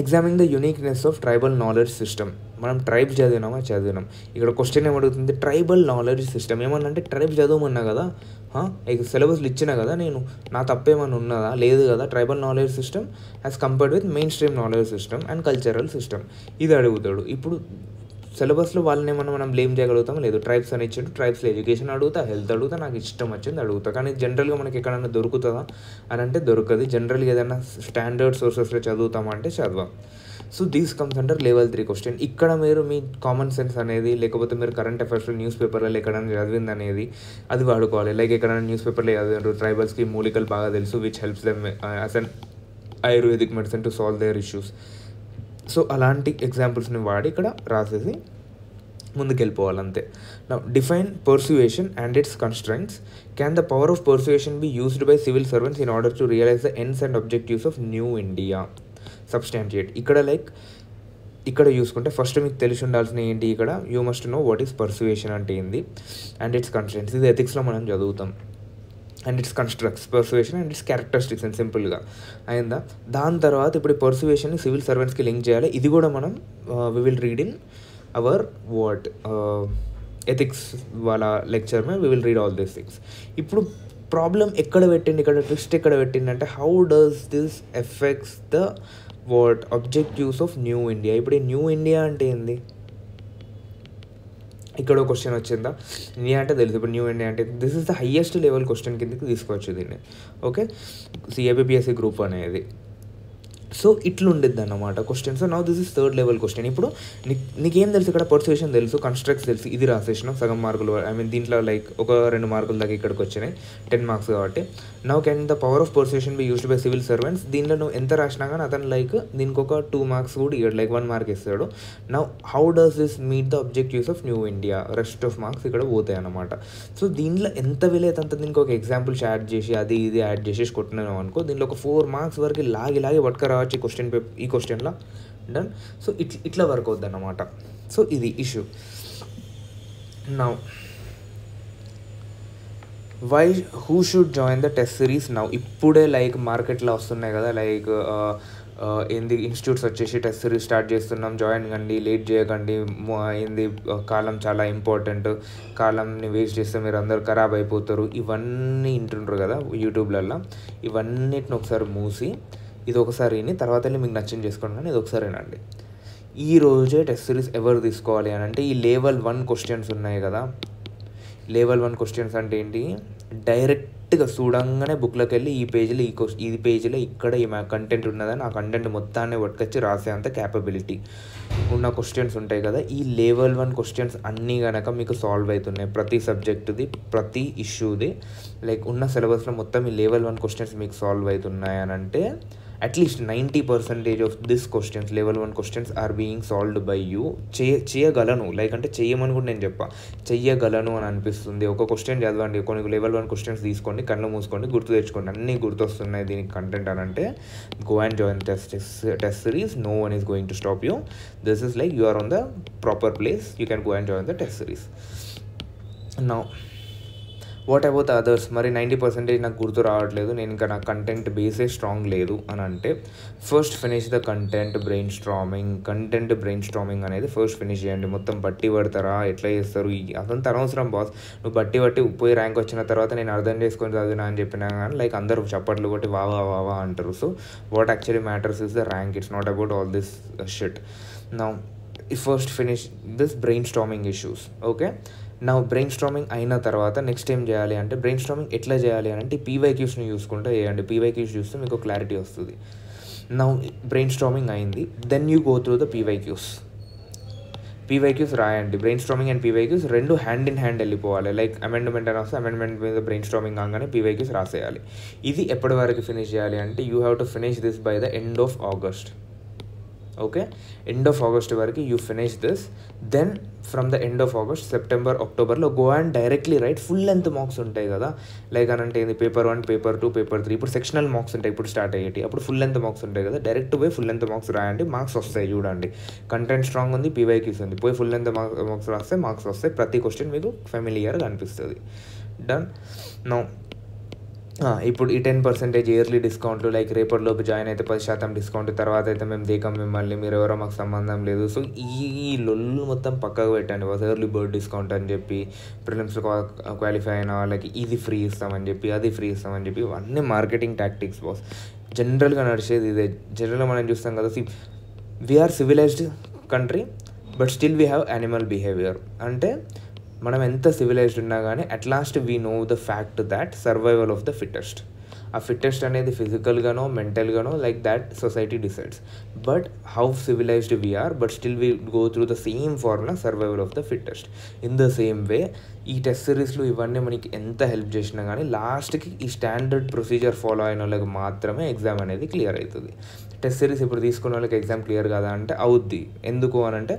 examining the uniqueness of tribal knowledge system. మనం ట్రైబ్స్ చదివినాం. ఇక్కడ క్వశ్చన్ ఏమడుగుతుంది, ట్రైబల్ నాలెడ్జ్ సిస్టమ్. ఏమన్నంటే ట్రైబ్స్ చదవమన్నా కదా, ఇక సిలబస్లు ఇచ్చినా కదా, నేను నా తప్పేమన్నా ఉన్నదా, లేదు కదా. Tribal knowledge system as compared with main stream knowledge system and cultural system, ఇది అడుగుతాడు. ఇప్పుడు సిలబస్లో వాళ్ళని ఏమన్నా మనం బ్లేమ్ చేయగలుగుతాం, లేదు. ట్రైబ్స్ అని ఇచ్చిండు, ట్రైబ్స్లో ఎడ్యుకేషన్ అడుగుతా, హెల్త్ అడుగుతా, నాకు ఇష్టం వచ్చింది అడుగుతా. కానీ జనరల్గా మనకి ఎక్కడైనా దొరుకుతుందా అని అంటే దొరకదు. జనరల్గా ఏదైనా స్టాండర్డ్ సోర్సెస్లో చదువుతామంటే చదవం. So these comes under level 3 question. ఇక్కడ మీరు మీ కామన్ సెన్స్ అనేది, లేకపోతే మీరు కరెంట్ అఫైర్స్లో న్యూస్ పేపర్లో ఎక్కడైనా చదివింది అనేది అది వాడుకోవాలి. లైక్ ఎక్కడైనా న్యూస్ పేపర్లో చదివారు, ట్రైబల్స్కి మూలికలు బాగా తెలుసు, which helps them as an Ayurvedic medicine to solve their issues. So అలాంటి ఎగ్జాంపుల్స్ని వాడి ఇక్కడ రాసేసి ముందుకెళ్ళిపోవాలి అంతే. Now define persuasion and its constraints. Can the power of persuasion be used by civil servants in order to realise the ends and objectives of new India? Substantiate. ఇక్కడ చూసుకుంటే ఫస్ట్ మీకు తెలిసి ఉండాల్సిన ఏంటి, ఇక్కడ you must know what is persuasion అంటే ఏంది అండ్ ఇట్స్ కన్స్ట్రైంట్స్. ఇది ఎథిక్స్లో మనం చదువుతాం. And it's constructs persuasion and it's characteristics అని సింపుల్గా అయిందా. దాని తర్వాత ఇప్పుడు పర్సుయేషన్ని సివిల్ సర్వెంట్స్కి లింక్ చేయాలి. ఇది కూడా మనం we will read in our ethics వాళ్ళ lecture may we will read all these things. ఇప్పుడు ప్రాబ్లం ఎక్కడ పెట్టింది, ఇక్కడ ట్విస్ట్ ఎక్కడ పెట్టిందంటే, how does this effects the objectives of new India. ఇప్పుడు ఈ న్యూ ఇండియా అంటే ఏంది, ఇక్కడ ఒక క్వశ్చన్ వచ్చిందా. ఇండియా అంటే తెలుసు, ఇప్పుడు న్యూ ఇండియా అంటే this is the highest level question కిందకి తీసుకోవచ్చు దీన్ని. ఓకే, సిఏబిపిఎస్సి గ్రూప్ అనేది. సో ఇట్లా ఉండిద్ది అన్నమాట question. So now this is third level question. ఇప్పుడు నీకేం తెలుసు, ఇక్కడ పర్సుయేషన్ తెలుసు, కన్స్ట్రక్ట్స్ తెలుసు, ఇది రాసేసినాం సగం మార్కులు. ఐ మీన్ దీంట్లో లైక్ ఒక 2 మార్కుల దాకా ఇక్కడికి వచ్చినాయి, 10 మార్క్స్ కాబట్టి. Now can the power of persuasion be used by civil servants. దీనిలో నువ్వు ఎంత రాసినా కానీ అతను లైక్ దీనికి ఒక 2 మార్క్స్ కూడా ఇవ్వడు, లైక్ 1 మార్క్ ఇస్తాడు. Now how does this meet the objectives of new India? Rest of marks ఇక్కడ పోతాయి అన్నమాట. సో దీనిలో ఎంత వీలైతే అంత దీనికి ఒక ఎగ్జాంపుల్స్ యాడ్ చేసి అది ఇది యాడ్ చేసేసి కొట్టినాం అనుకో, దీనిలో ఒక 4 మార్క్స్ వరకు లాగి పట్టుక రావచ్చు ఈ క్వశ్చన్లో. డన్. సో ఇట్లా వర్క్ అవుద్ది అన్నమాట. సో ఇది issue. Now why who should join the test series now? ఇప్పుడే లైక్ మార్కెట్లో వస్తున్నాయి కదా, లైక్ ఏంది ఇన్స్టిట్యూట్స్ వచ్చేసి టెస్ట్ సిరీస్ స్టార్ట్ చేస్తున్నాం, జాయిన్ కండి, లేట్ చేయకండి, ఏంది కాలం చాలా ఇంపార్టెంట్, కాలంని వేస్ట్ చేస్తే మీరు అందరు ఖరాబ్ అయిపోతారు, ఇవన్నీ వింటుండ్రు కదా యూట్యూబ్లలో. ఇవన్నిటిని ఒకసారి మూసి ఇది ఒకసారి విని తర్వాత మీకు నచ్చింది చేసుకోండి, కానీ ఇది ఒకసారి వినండి. ఈ రోజే టెస్ట్ సిరీస్ ఎవరు తీసుకోవాలి అని అంటే, ఈ లెవెల్ 1 క్వశ్చన్స్ ఉన్నాయి కదా, లెవెల్ 1 క్వశ్చన్స్ అంటే ఏంటి, డైరెక్ట్గా చూడంగానే బుక్లోకి వెళ్ళి ఈ పేజీలో ఈ పేజీలో ఇక్కడ ఈ కంటెంట్ ఉన్నదని ఆ కంటెంట్ మొత్తాన్ని పట్టుకొచ్చి రాసే అంత క్యాపబిలిటీ ఉన్న క్వశ్చన్స్ ఉంటాయి కదా. ఈ లెవెల్ 1 క్వశ్చన్స్ అన్నీ కనుక మీకు సాల్వ్ అవుతున్నాయి, ప్రతి సబ్జెక్టుది ప్రతి ఇష్యూది, లైక్ ఉన్న సిలబస్లో మొత్తం ఈ లెవెల్ 1 క్వశ్చన్స్ మీకు సాల్వ్ అవుతున్నాయి అని అంటే at least 90% of this questions, level 1 questions are being solved by you. చేయగలను, లైక్ అంటే చెయ్యమని కూడా నేను చెయ్యగలను అని అనిపిస్తుంది. ఒక క్వశ్చన్ చదవండి, కొన్ని లెవెల్ 1 క్వశ్చన్స్ తీసుకోండి, కళ్ళు మూసుకోండి, గుర్తు తెచ్చుకోండి, అన్నీ గుర్తొస్తున్నాయి దీనికి కంటెంట్ అని అంటే go and join test series. No one is going to stop you. This is like you are on the proper place. You can go and join the test series. Now what about the others? మరి 90% నాకు గుర్తు రావట్లేదు, నేను ఇంకా నా కంటెంట్ బేసే స్ట్రాంగ్ లేదు అని అంటే, first finish the content brain storming అనేది ఫస్ట్ ఫినిష్ చేయండి. మొత్తం బట్టి పడతారా, ఎట్లా చేస్తారు, అదంతా అనవసరం బాస్. నువ్వు బట్టి పోయి ర్యాంక్ వచ్చిన తర్వాత నేను అర్థం చేసుకొని చదివినా అని చెప్పినా కానీ లైక్ అందరూ చప్పట్లు కొట్టి వావా అంటారు. So what actually matters is the rank, it's not about all this shit. Now first finish this brain storming issues. Okay, నా బ్రెయిన్ స్టార్మింగ్ అయిన తర్వాత నెక్స్ట్ ఏం చేయాలి అంటే, బ్రెయిన్ స్టార్మింగ్ ఎట్లా చేయాలి అంటే PYQsని చూసుకుంటే చేయండి. PYQs చూస్తే మీకు క్లారిటీ వస్తుంది. నా బ్రెయిన్ స్టార్మింగ్ అయింది, then you go through the PYQs రాయండి. బ్రెయిన్ స్టార్మింగ్ అండ్ PYQs రెండు హ్యాండ్ ఇన్ హ్యాండ్ వెళ్ళిపోవాలి. లైక్ అమెండ్మెంట్ అని వస్తే అమెండ్మెంట్ మీద బ్రెయిన్ స్టార్మింగ్ కాగానే PYQs రాసేయాలి. ఇది ఎప్పటి వరకు ఫినిష్ చేయాలి అంటే, you have to finish this by the end of August. Okay, end of August వరకు you finish this. Then from the end of August, September, అక్టోబర్లో go and directly right full length marks ఉంటాయి కదా, లైక్ అని అంటే ఏంది పేపర్ 1, పేపర్ 2, పేపర్ 3. ఇప్పుడు సెక్షనల్ మార్క్స్ ఉంటాయి, ఇప్పుడు స్టార్ట్ అయ్యేటి, అప్పుడు ఫుల్ లెంత్ మార్క్స్ ఉంటాయి కదా, డైరెక్ట్ పోయి ఫుల్ లెంత్ మార్క్స్ రాయండి, మార్క్స్ వస్తాయి. చూడండి, కంటెంట్ స్ట్రాంగ్ ఉంది, PYQs ఉంది, పోయి ఫుల్ లెంత్ మార్క్స్ రాస్తే మార్క్స్ వస్తాయి. ప్రతి క్వశ్చన్ మీకు ఫెమిలియర్గా అనిపిస్తుంది. డన్. నో ఇప్పుడు ఈ 10% ఇయర్లీ డిస్కౌంట్లు, లైక్ రేపటిలోపు జాయిన్ అయితే 10% డిస్కౌంట్, తర్వాత అయితే మేము దేకం మిమ్మల్ని, మీరు ఎవరో మాకు సంబంధం లేదు. సో ఈ లొల్లు మొత్తం పక్కకు పెట్టండి బాస్. ఎర్లీ బర్డ్ డిస్కౌంట్ అని చెప్పి, ప్రిలిమ్స్లో క్వాలిఫై అయిన వాళ్ళకి ఇది ఫ్రీ ఇస్తామని చెప్పి, అది ఫ్రీ ఇస్తామని చెప్పి, ఇవన్నీ మార్కెటింగ్ టాక్టిక్స్ బాస్. జనరల్గా నడిచేది ఇదే. జనరల్గా మనం చూస్తాం కదా, we are civilised country but still we have animal behaviour. అంటే మనం ఎంత సివిలైజ్డ్ ఉన్నా కానీ at last we know the fact that survival of the fittest. ఆ ఫిట్టెస్ట్ అనేది ఫిజికల్గానో మెంటల్గానో like that society decides. But how civilised we are, but still we go through the same formula, survival of the fittest. In the same way ఈ టెస్ట్ సిరీస్లో ఇవన్నీ మనకి ఎంత హెల్ప్ చేసినా కానీ లాస్ట్కి ఈ స్టాండర్డ్ ప్రొసీజర్ ఫాలో అయిన వాళ్ళకి మాత్రమే ఎగ్జామ్ అనేది క్లియర్ అవుతుంది. టెస్ట్ సిరీస్ ఇప్పుడు తీసుకున్న వాళ్ళకి ఎగ్జామ్ క్లియర్ కాదా అంటే అవుద్ది. ఎందుకు అని అంటే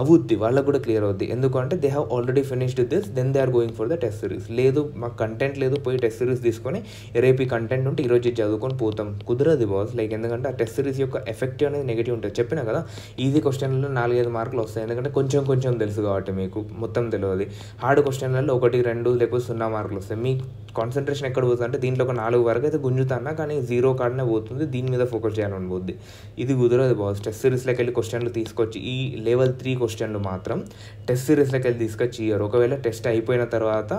అవుద్ది, వాళ్ళకు కూడా క్లియర్ అవుద్ది. ఎందుకు అంటే they have already finished this, then they are going for the test series. లేదు మాకు కంటెంట్ లేదు, పోయి టెస్ట్ సిరీస్ తీసుకొని రేపు ఈ కంటెంట్ ఉంటే ఈరోజు చదువుకొని పోతాం, కుదరదు బాస్. లైక్ ఎందుకంటే ఆ టెస్ట్ సిరీస్ యొక్క ఎఫెక్టివ్ అనేది నెగిటివ్ ఉంటుంది. చెప్పినా కదా, ఈజీ క్వశ్చన్లలో 4-5 మార్కులు వస్తాయి, ఎందుకంటే కొంచెం తెలుసు కాబట్టి, మీకు మొత్తం తెలియదు. హార్డ్ క్వశ్చన్లలో 1, 2 లేకపోతే 0 మార్కులు వస్తాయి. మీ కాన్సన్ట్రేషన్ ఎక్కడ పోతుంది అంటే దీంట్లో ఒక 4 వరకు అయితే గుంజుతానా, కానీ 0 కాడనే పోతుంది, దీని మీద ఫోకస్ చేయాలని పోద్ది. ఇది కుదరదు బాస్. టెస్ట్ సిరీస్లోకి వెళ్ళి క్వశ్చన్లు తీసుకొచ్చి ఈ లెవెల్ 3 క్వశ్చన్లు మాత్రం టెస్ట్ సిరీస్లోకి వెళ్ళి తీసుకొచ్చి ఇయ్యరు. ఒకవేళ టెస్ట్ అయిపోయిన తర్వాత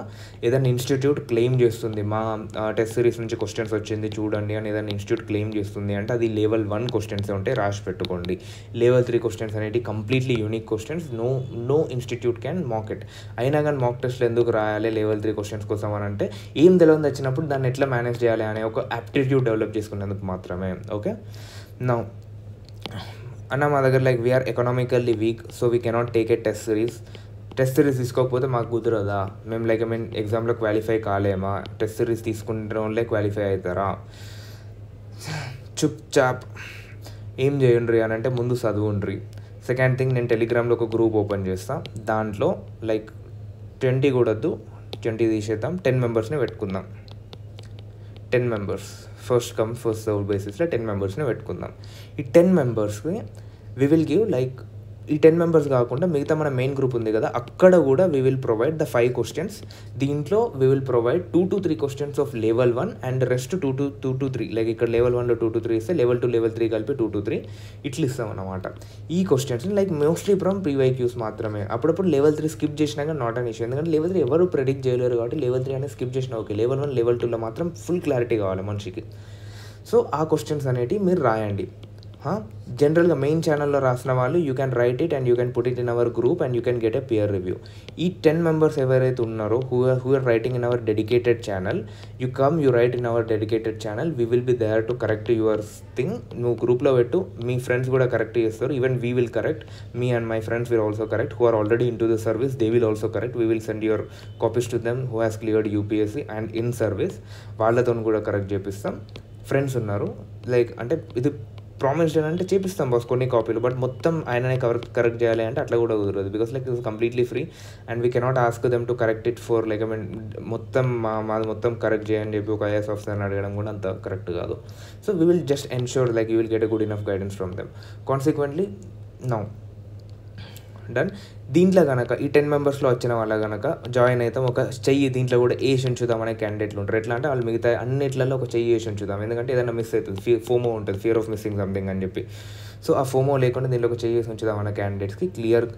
ఏదైనా ఇన్స్టిట్యూట్ క్లెయిమ్ చేస్తుంది, మా టెస్ట్ సిరీస్ నుంచి క్వశ్చన్స్ వచ్చింది చూడండి అని ఏదైనా ఇన్స్టిట్యూట్ క్లెయిమ్ చేస్తుంది అంటే అది లెవెల్ 1 క్వశ్చన్స్ ఉంటే రాసి పెట్టుకోండి. లెవెల్ 3 క్వశ్చన్స్ అనేవి completely unique questions, no institute can mock it. అయినా కానీ మాక్ టెస్ట్లు ఎందుకు రాయాలి లెవెల్ 3 క్వశ్చన్స్ కోసం అని అంటే, ఏం తెలియదు వచ్చినప్పుడు దాన్ని ఎట్లా మేనేజ్ చేయాలి అనే ఒక యాప్టిట్యూడ్ డెవలప్ చేసుకునేందుకు మాత్రమే. ఓకే, నౌ అన్న మా దగ్గర like we are economically weak, so we cannot take a test series తీసుకోకపోతే మాకు కుదరదా, మేము లైక్ ఎగ్జామ్లో క్వాలిఫై కాలేమా, టెస్ట్ సిరీస్ తీసుకుంటే ఓన్లీ క్వాలిఫై అవుతారా? చుప్ చాప్ ఏం చేయండి అని అంటే ముందు చదువుండ్రి. సెకండ్ థింగ్, నేను టెలిగ్రామ్లో ఒక గ్రూప్ ఓపెన్ చేస్తాను. దాంట్లో లైక్ 20 కూడద్దు, 20 తీసేద్దాం, 10 మెంబర్స్ని పెట్టుకుందాం. 10 members first come first serve బేసిస్లో 10 మెంబర్స్ని పెట్టుకుందాం. ఈ 10 మెంబర్స్కి వి విల్ గివ్ లైక్, ఈ 10 మెంబర్స్ కాకుండా మిగతా మన మెయిన్ గ్రూప్ ఉంది కదా, అక్కడ కూడా we will provide the 5 questions. దీంట్లో we will provide 2 to 3 questions of level 1 and rest 2 to 3. Like ఇక్కడ లెవెల్ 1లో 2 to 3 ఇస్తే లెవెల్ 2 లెవెల్ 3 కలిపి 2 to 3 ఇట్లా ఇస్తాం అన్నమాట. ఈ క్వశ్చన్స్ని లైక్ మోస్ట్లీ ఫ్రమ్ ప్రీవైక్యూస్ మాత్రమే. అప్పుడప్పుడు లెవెల్ 3 స్కిప్ చేసినాక నాట్ అన్ ఇష్యూ, ఎందుకంటే లెవెల్ 3 ఎవరు ప్రెడిక్ట్ చేయలేరు కాబట్టి లెవెల్ 3 అనేది స్కిప్ చేసినా ఓకే. లెవెల్ 1 లెవెల్ 2లో మాత్రం ఫుల్ క్లారిటీ కావాలి మనిషికి. సో ఆ క్వశ్చన్స్ అనేవి మీరు రాయండి. జనరల్గా మెయిన్ ఛానల్లో రాసిన వాళ్ళు you can write it and you can put it in our group and you can get a peer review. ఈ 10 మెంబర్స్ ఎవరైతే ఉన్నారో who are writing in our dedicated channel, you write in our dedicated channel, we will be there to correct your thing. నువ్వు గ్రూప్లో పెట్టు, మీ ఫ్రెండ్స్ కూడా కరెక్ట్ చేస్తారు. Even we will correct, me and my friends will also correct, who are already in to the service they will also correct. We will send your copies to them who has cleared UPSC and in service, వాళ్ళతో కూడా కరెక్ట్ చేపిస్తాం. ఫ్రెండ్స్ ఉన్నారు లైక్ అంటే ఇది ప్రామిస్డ్ అంటే చేపిస్తాం బాస్ కొన్ని కాపీలు, బట్ మొత్తం ఆయననే కరెక్ట్ చేయాలి అంటే అట్లా కూడా కుదరదు. Because like it's completely free and we cannot ask them to correct it for like మొత్తం మాది మొత్తం కరెక్ట్ చేయని చెప్పి ఒక ఐఏఎస్ ఆఫీసర్ని అడగడం కూడా అంత కరెక్ట్ కాదు. So we will just ensure like you will get a good enough guidance from them. Consequently now done. దీంట్లో కనుక ఈ 10 మెంబర్స్లో వచ్చిన వాళ్ళ కనుక జాయిన్ అవుతాం, ఒక చెయ్యి దీంట్లో కూడా వేసి ఉంచుదాం అనే క్యాండిడేట్లు ఉంటారు. ఎట్లా అంటే వాళ్ళు మిగతా అన్నిట్లలో ఒక చెయ్యి వేసి ఉంచుదాం, ఎందుకంటే ఏదైనా మిస్ అవుతుంది, ఫోమో ఉంటుంది, ఫియర్ ఆఫ్ మిస్సింగ్ సంథింగ్ అని చెప్పి. సో ఆ ఫోమో లేకుండా దీంట్లో ఒక చెయ్యి వేసి ఉంచుదాం అనే క్యాండిడేట్స్కి clear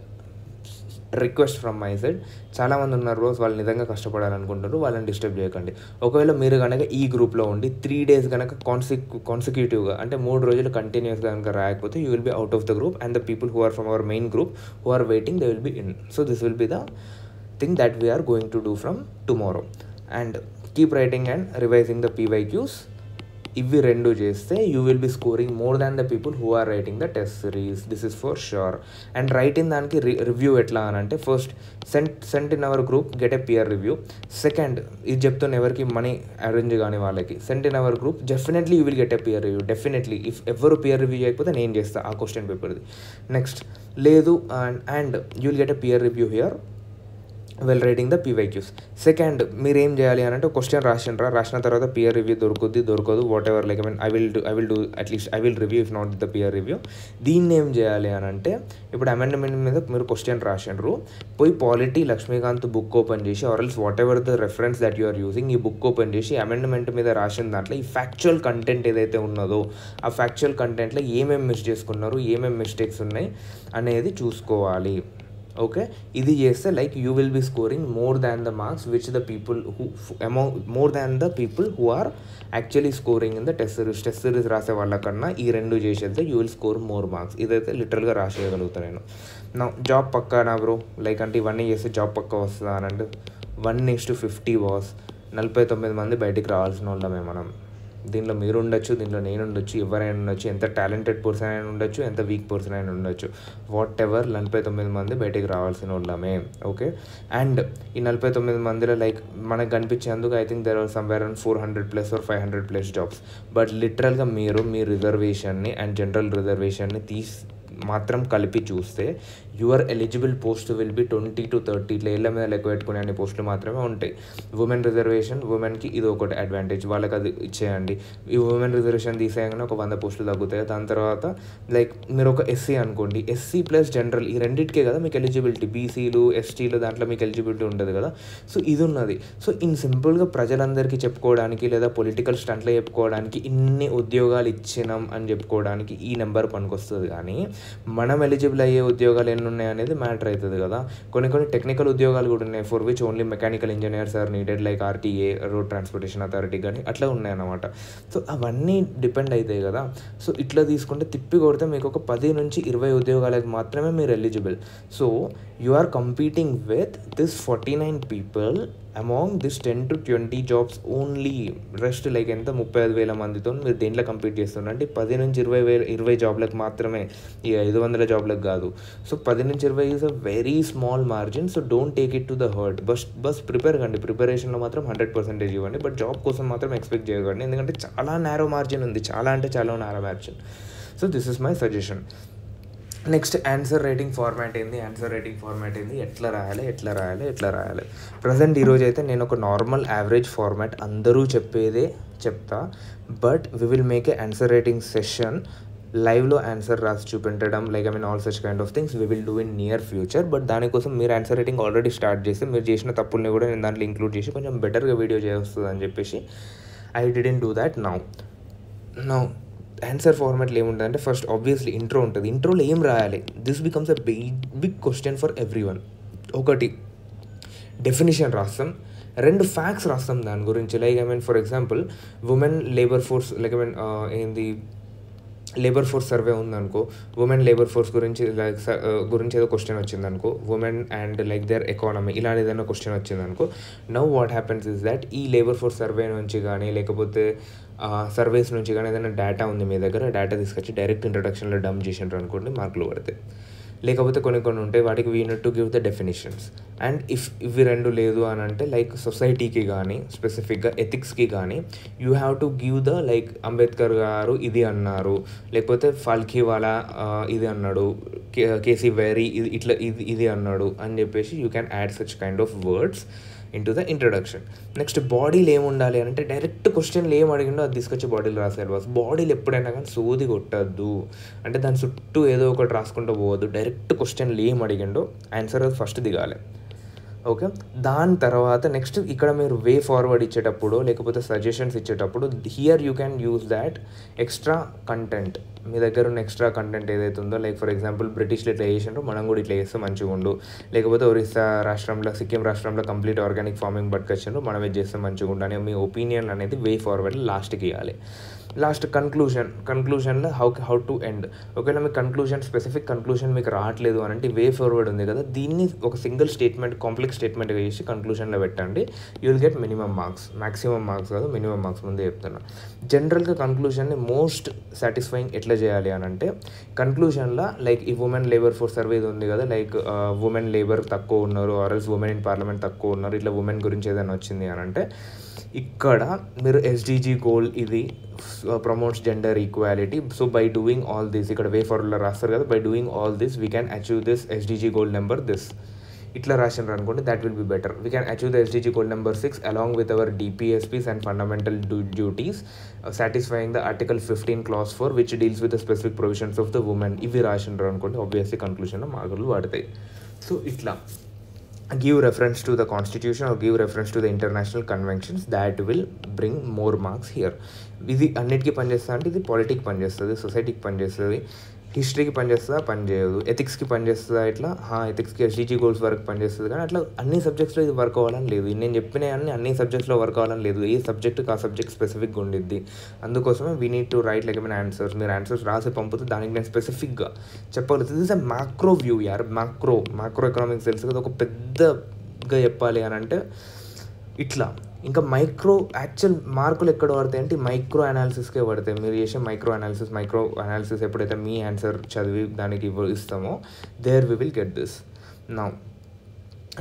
request from my side. చాలామంది ఉన్నారు రోజు వాళ్ళు నిజంగా కష్టపడాలనుకుంటారు, వాళ్ళని డిస్టర్బ్ చేయకండి. ఒకవేళ మీరు కనుక ఈ గ్రూప్లో ఉండి 3 days కనుక కాన్సిక్యూటివ్గా అంటే 3 రోజులు కంటిన్యూస్గా కనుక రాయకపోతే you will be out of the group and the people who are from our main group who are waiting they will be in. So this will be the thing that we're going to do from tomorrow. And keep writing and revising the PYQs. ఇవి 2 చేస్తే you will be scoring more than the people who are writing the test series, this is for sure. And writing దానికి రివ్యూ ఎట్లా అని అంటే first sent in our group get a peer review. Second ఇది చెప్తున్న ఎవరికి మనీ అరేంజ్ కానీ వాళ్ళకి sent in our group definitely you will get a peer review. Definitely if ఎవరు పియర్ రివ్యూ చేయకపోతే నేను చేస్తాను ఆ క్వశ్చన్ పేపర్ది. నెక్స్ట్ లేదు and you will get a peer review here well writing the PYQs. Second మీరు ఏం చేయాలి అని అంటే క్వశ్చన్ రాసిన తర్వాత పియర్ రివ్యూ దొరకదు whatever like I will do at least I will review if not the peer review. దీన్ని ఏం చేయాలి అని అంటే ఇప్పుడు అమెండ్మెంట్ మీద మీరు క్వశ్చన్ రాసిండ్రు, పోయి పాలిటీ లక్ష్మీకాంత్ బుక్ ఓపెన్ చేసి or else whatever the reference that you are using ఈ బుక్ ఓపెన్ చేసి అమెండ్మెంట్ మీద రాసిన దాంట్లో ఈ ఫ్యాక్చువల్ కంటెంట్ ఏదైతే ఉన్నదో ఆ ఫ్యాక్చువల్ కంటెంట్లో ఏమేమి మిస్ చేసుకున్నారు, ఏమేమి మిస్టేక్స్ ఉన్నాయి అనేది చూసుకోవాలి. ఓకే, ఇది చేస్తే like you will be scoring more than the marks which the people more than the people who are actually scoring in the test series రాసే వాళ్ళకన్నా ఈ 2 చేసేస్తే you will score more marks. ఇదైతే లిటరల్గా రాసేయగలుగుతాను నేను. నా జాబ్ పక్కా నా బ్రో లైక్ అంటే ఇవన్నీ చేస్తే జాబ్ పక్కా వస్తుందా అని అంటే 1:50 బాస్. 49 మంది బయటికి రావాల్సిన వాళ్ళమే మనం. దీనిలో మీరు ఉండొచ్చు, దీనిలో నేను ఉండొచ్చు, ఎవరైనా ఉండొచ్చు, ఎంత టాలెంటెడ్ పర్సన్ అయినా ఉండొచ్చు, ఎంత వీక్ పర్సన్ అయినా ఉండొచ్చు, వాట్ ఎవర్ 49 మంది బయటికి రావాల్సిన వాళ్ళమే. ఓకే, అండ్ ఈ 49 మందిలో లైక్ మనకు కనిపించేందుకు I think there are somewhere around 400+ or 500+ jobs. But లిటరల్గా మీరు మీ రిజర్వేషన్ని అండ్ జనరల్ రిజర్వేషన్ని మాత్రం కలిపి చూస్తే your eligible post will be 20 to 30 ఇట్లా ఏళ్ళ మీద లెక్క పెట్టుకునే అన్ని పోస్టులు మాత్రమే ఉంటాయి. ఉమెన్ రిజర్వేషన్, ఉమెన్కి ఇది ఒకటి అడ్వాంటేజ్, వాళ్ళకి అది ఇచ్చేయండి. ఈ ఉమెన్ రిజర్వేషన్ తీసేయగానే ఒక 100 పోస్టులు తగ్గుతాయి. దాని తర్వాత లైక్ మీరు ఒక ఎస్సీ అనుకోండి, ఎస్సీ ప్లస్ జనరల్ ఈ రెండింటికే కదా మీకు ఎలిజిబిలిటీ. బీసీలు ఎస్టీలు దాంట్లో మీకు ఎలిజిబిలిటీ ఉండదు కదా. సో ఇది ఉన్నది. సో ఇన్ సింపుల్గా ప్రజలందరికీ చెప్పుకోవడానికి లేదా పొలిటికల్ స్టంట్లో చెప్పుకోవడానికి ఇన్ని ఉద్యోగాలు ఇచ్చినాం అని చెప్పుకోవడానికి ఈ నెంబర్ పనికొస్తుంది. కానీ మనం ఎలిజిబుల్ అయ్యే ఉద్యోగాలు ఎన్ని ఉన్నాయి అనేది మ్యాటర్ అవుతుంది కదా. కొన్ని టెక్నికల్ ఉద్యోగాలు కూడా ఉన్నాయి for which only mechanical engineers are needed like RTA, road transportation authority కానీ అట్లా ఉన్నాయన్నమాట. సో అవన్నీ డిపెండ్ అవుతాయి కదా. సో ఇట్లా తీసుకుంటే తిప్పి కొడితే మీకు ఒక 10 నుంచి 20 ఉద్యోగాలకు మాత్రమే మీరు eligible. So you are competing with this 49 people among this 10 to 20 jobs only. Rest like ఎంత 35,000 మందితో మీరు దేంట్లో కంప్లీట్ చేస్తున్నారు అంటే 10 నుంచి 20 జాబ్లకు మాత్రమే, ఈ 500 జాబ్లకు కాదు. సో 10 నుంచి 20 is a very small margin. So don't take it to the hurt. Bus prepare కండి, ప్రిపరేషన్లో మాత్రం 100% ఇవ్వండి, బట్ జాబ్ కోసం మాత్రం ఎక్స్పెక్ట్ చేయకండి, ఎందుకంటే చాలా నేరో మార్జిన్ ఉంది, చాలా అంటే చాలా narrow margin. So this is my suggestion. Next answer writing format ఏంది, ఎట్లా రాయాలి. ప్రజెంట్ ఈరోజు అయితే నేను ఒక నార్మల్ యావరేజ్ ఫార్మాట్ అందరూ చెప్పేదే చెప్తా, but we will make a answer writing session, లైవ్లో ఆన్సర్ రాసి చూపించడం, like all such kind of things we will do in near future. But దానికోసం మీరు ఆన్సర్ రైటింగ్ ఆల్రెడీ స్టార్ట్ చేసి మీరు చేసిన తప్పుల్ని కూడా నేను దాంట్లో ఇంక్లూడ్ చేసి కొంచెం బెటర్గా వీడియో చేస్తుంది అని చెప్పేసి I didn't do that. Now answer ఫార్మాట్లో ఏముంటుందంటే ఫస్ట్ ఆబ్వియస్లీ ఇంట్రో ఉంటుంది. ఇంట్రోలో ఏం రాయాలి, this becomes a big question for every one. ఒకటి డెఫినిషన్ రాస్తాం, 2 ఫ్యాక్ట్స్ రాస్తాం దాని గురించి, like for example women labour force, like ఏంది లేబర్ ఫోర్స్ సర్వే ఉందనుకో, ఉమెన్ లేబర్ ఫోర్స్ గురించి ఏదో క్వశ్చన్ వచ్చిందనుకో, women and like their economy ఇలాంటి ఏదైనా క్వశ్చన్ వచ్చిందనుకో, now what happens is that ఈ లేబర్ ఫోర్స్ సర్వే నుంచి కానీ లేకపోతే సర్వేస్ నుంచి కానీ ఏదైనా డేటా ఉంది మీ దగ్గర, డేటా తీసుకొచ్చి డైరెక్ట్ ఇంట్రడక్షన్లో డంప్ చేసినారు అనుకోండి, మార్కులు పడతాయి. లేకపోతే కొన్ని ఉంటాయి, వాటికి we need to give the definitions. And ఇవి 2 లేదు అని అంటే లైక్ సొసైటీకి కానీ స్పెసిఫిక్గా ఎథిక్స్కి కానీ you have to give the like Ambedkar గారు ఇది అన్నారు, లేకపోతే ఫాల్కీవాలా ఇది అన్నాడు, కేసీ వేరీ ఇది అన్నాడు అని చెప్పేసి you can add such kind of words into the introduction. Next బాడీలు ఏముండాలి అంటే డైరెక్ట్ క్వశ్చన్లు ఏం అడిగిండో అది తీసుకొచ్చి బాడీలు రాసేయాలి బాస్. బాడీలు ఎప్పుడైనా కానీ సోది కొట్టద్దు, అంటే దాని చుట్టూ ఏదో ఒకటి రాసుకుంటూ పోవద్దు. డైరెక్ట్ క్వశ్చన్లు ఏం అడిగిండో ఆన్సర్ అది ఫస్ట్ దిగాలి. ఓకే, దాని తర్వాత నెక్స్ట్ ఇక్కడ మీరు వే ఫార్వర్డ్ ఇచ్చేటప్పుడు లేకపోతే సజెషన్స్ ఇచ్చేటప్పుడు here you can use that extra content. మీ దగ్గర ఉన్న ఎక్స్ట్రా కంటెంట్ ఏదైతే ఉందో, లైక్ ఫర్ ఎగ్జాంపుల్ బ్రిటిష్లో ఇట్లా చేసిండ్రు మనం కూడా ఇట్లా చేస్తే మంచిగా ఉండు, లేకపోతే ఒరిస్సా రాష్ట్రంలో సిక్కిం రాష్ట్రంలో కంప్లీట్ ఆర్గానిక్ ఫార్మింగ్ పట్టుకొచ్చిండ్రు మనం ఇది చేస్తే మంచిగా ఉండు అని మీ ఒపీనియన్ అనేది వే ఫార్వర్డ్ లాస్ట్కి ఇవ్వాలి. లాస్ట్ కన్క్లూషన్లో హౌ టు ఎండ్. ఒకవేళ మీకు స్పెసిఫిక్ కన్క్లూషన్ మీకు రావట్లేదు అని అంటే వే ఫార్వర్డ్ ఉంది కదా, దీన్ని ఒక సింగిల్ స్టేట్మెంట్ కాంప్లెక్స్ స్టేట్మెంట్గా చేసి కన్క్లూషన్లో పెట్టండి. You will get minimum marks, maximum marks కాదు మినిమం మార్క్స్ ముందే చెప్తున్నా. జనరల్గా కన్క్లూషన్ని మోస్ట్ సాటిస్ఫైయింగ్ ఎట్లా చేయాలి అని అంటే కన్క్లూషన్లో లైక్ ఈ ఉమెన్ లేబర్ ఫోర్స్ సర్వే ఇది ఉంది కదా, లైక్ ఉమెన్ లేబర్ తక్కువ ఉన్నారు ఆర్ఎల్స్ ఉమెన్ ఇన్ పార్లమెంట్ తక్కువ ఉన్నారు, ఇట్లా ఉమెన్ గురించి ఏదైనా వచ్చింది అని అంటే ఇక్కడ మీరు ఎస్డిజి గోల్ ఇది promotes gender equality. So by doing all this, ఇక్కడ వే ఫార్వర్డ్లో రాస్తారు కదా, by doing all this we can achieve this SDG goal number this. ఇట్లా రాసినారు అనుకోండి, that will be better. We can achieve the SDG goal number 6 along with our DPSPs and fundamental duties satisfying the article 15 clause 4 which deals with the specific provisions of the women. ఇవి రాసినారు అనుకోండి, ఆబ్వియస్లీ కన్క్లూషన్లో మార్కులు పడతాయి. సో ఇట్లా give reference to the constitution or give reference to the international conventions, that will bring more marks here. ఇది అన్నిటికీ పనిచేస్తుంది అంటే ఇది పాలిటిక్కి పనిచేస్తుంది, సొసైటీకి పనిచేస్తుంది, హిస్టరీకి పనిచేస్తుందా పనిచేయదు, ఎథిక్స్కి పనిచేస్తుందా, ఇట్లా ఎథిక్స్కి ఎస్డిజి గోల్స్ వరకు పనిచేస్తుంది. కానీ అట్లా అన్ని సబ్జెక్ట్స్లో ఇది వర్క్ అవ్వాలని లేదు, నేను చెప్పిన అన్ని సబ్జెక్ట్స్లో వర్క్ అవ్వాలని లేదు, ఏ సబ్జెక్ట్కి ఆ సబ్జెక్ట్ స్పెసిఫిక్గా ఉండిద్ది. అందుకోసమే we need to write like answers. మీరు ఆన్సర్స్ రాసి పంపుతూ దానికి నేను స్పెసిఫిక్గా చెప్పగలుగుతుంది. This is a macro view యార్, మ్యాక్రో ఎకనామిక్స్ తెలుసు కదా, ఒక పెద్దగా చెప్పాలి అని అంటే ఇట్లా. ఇంకా మైక్రో యాక్చువల్ మార్కులు ఎక్కడ పడతాయి అంటే మైక్రో అనాలిసిస్కే పడతాయి. మీరు చేసే మైక్రో అనాలిసిస్ ఎప్పుడైతే మీ ఆన్సర్ చదివి దానికి ఇస్తామో there we will get this. Now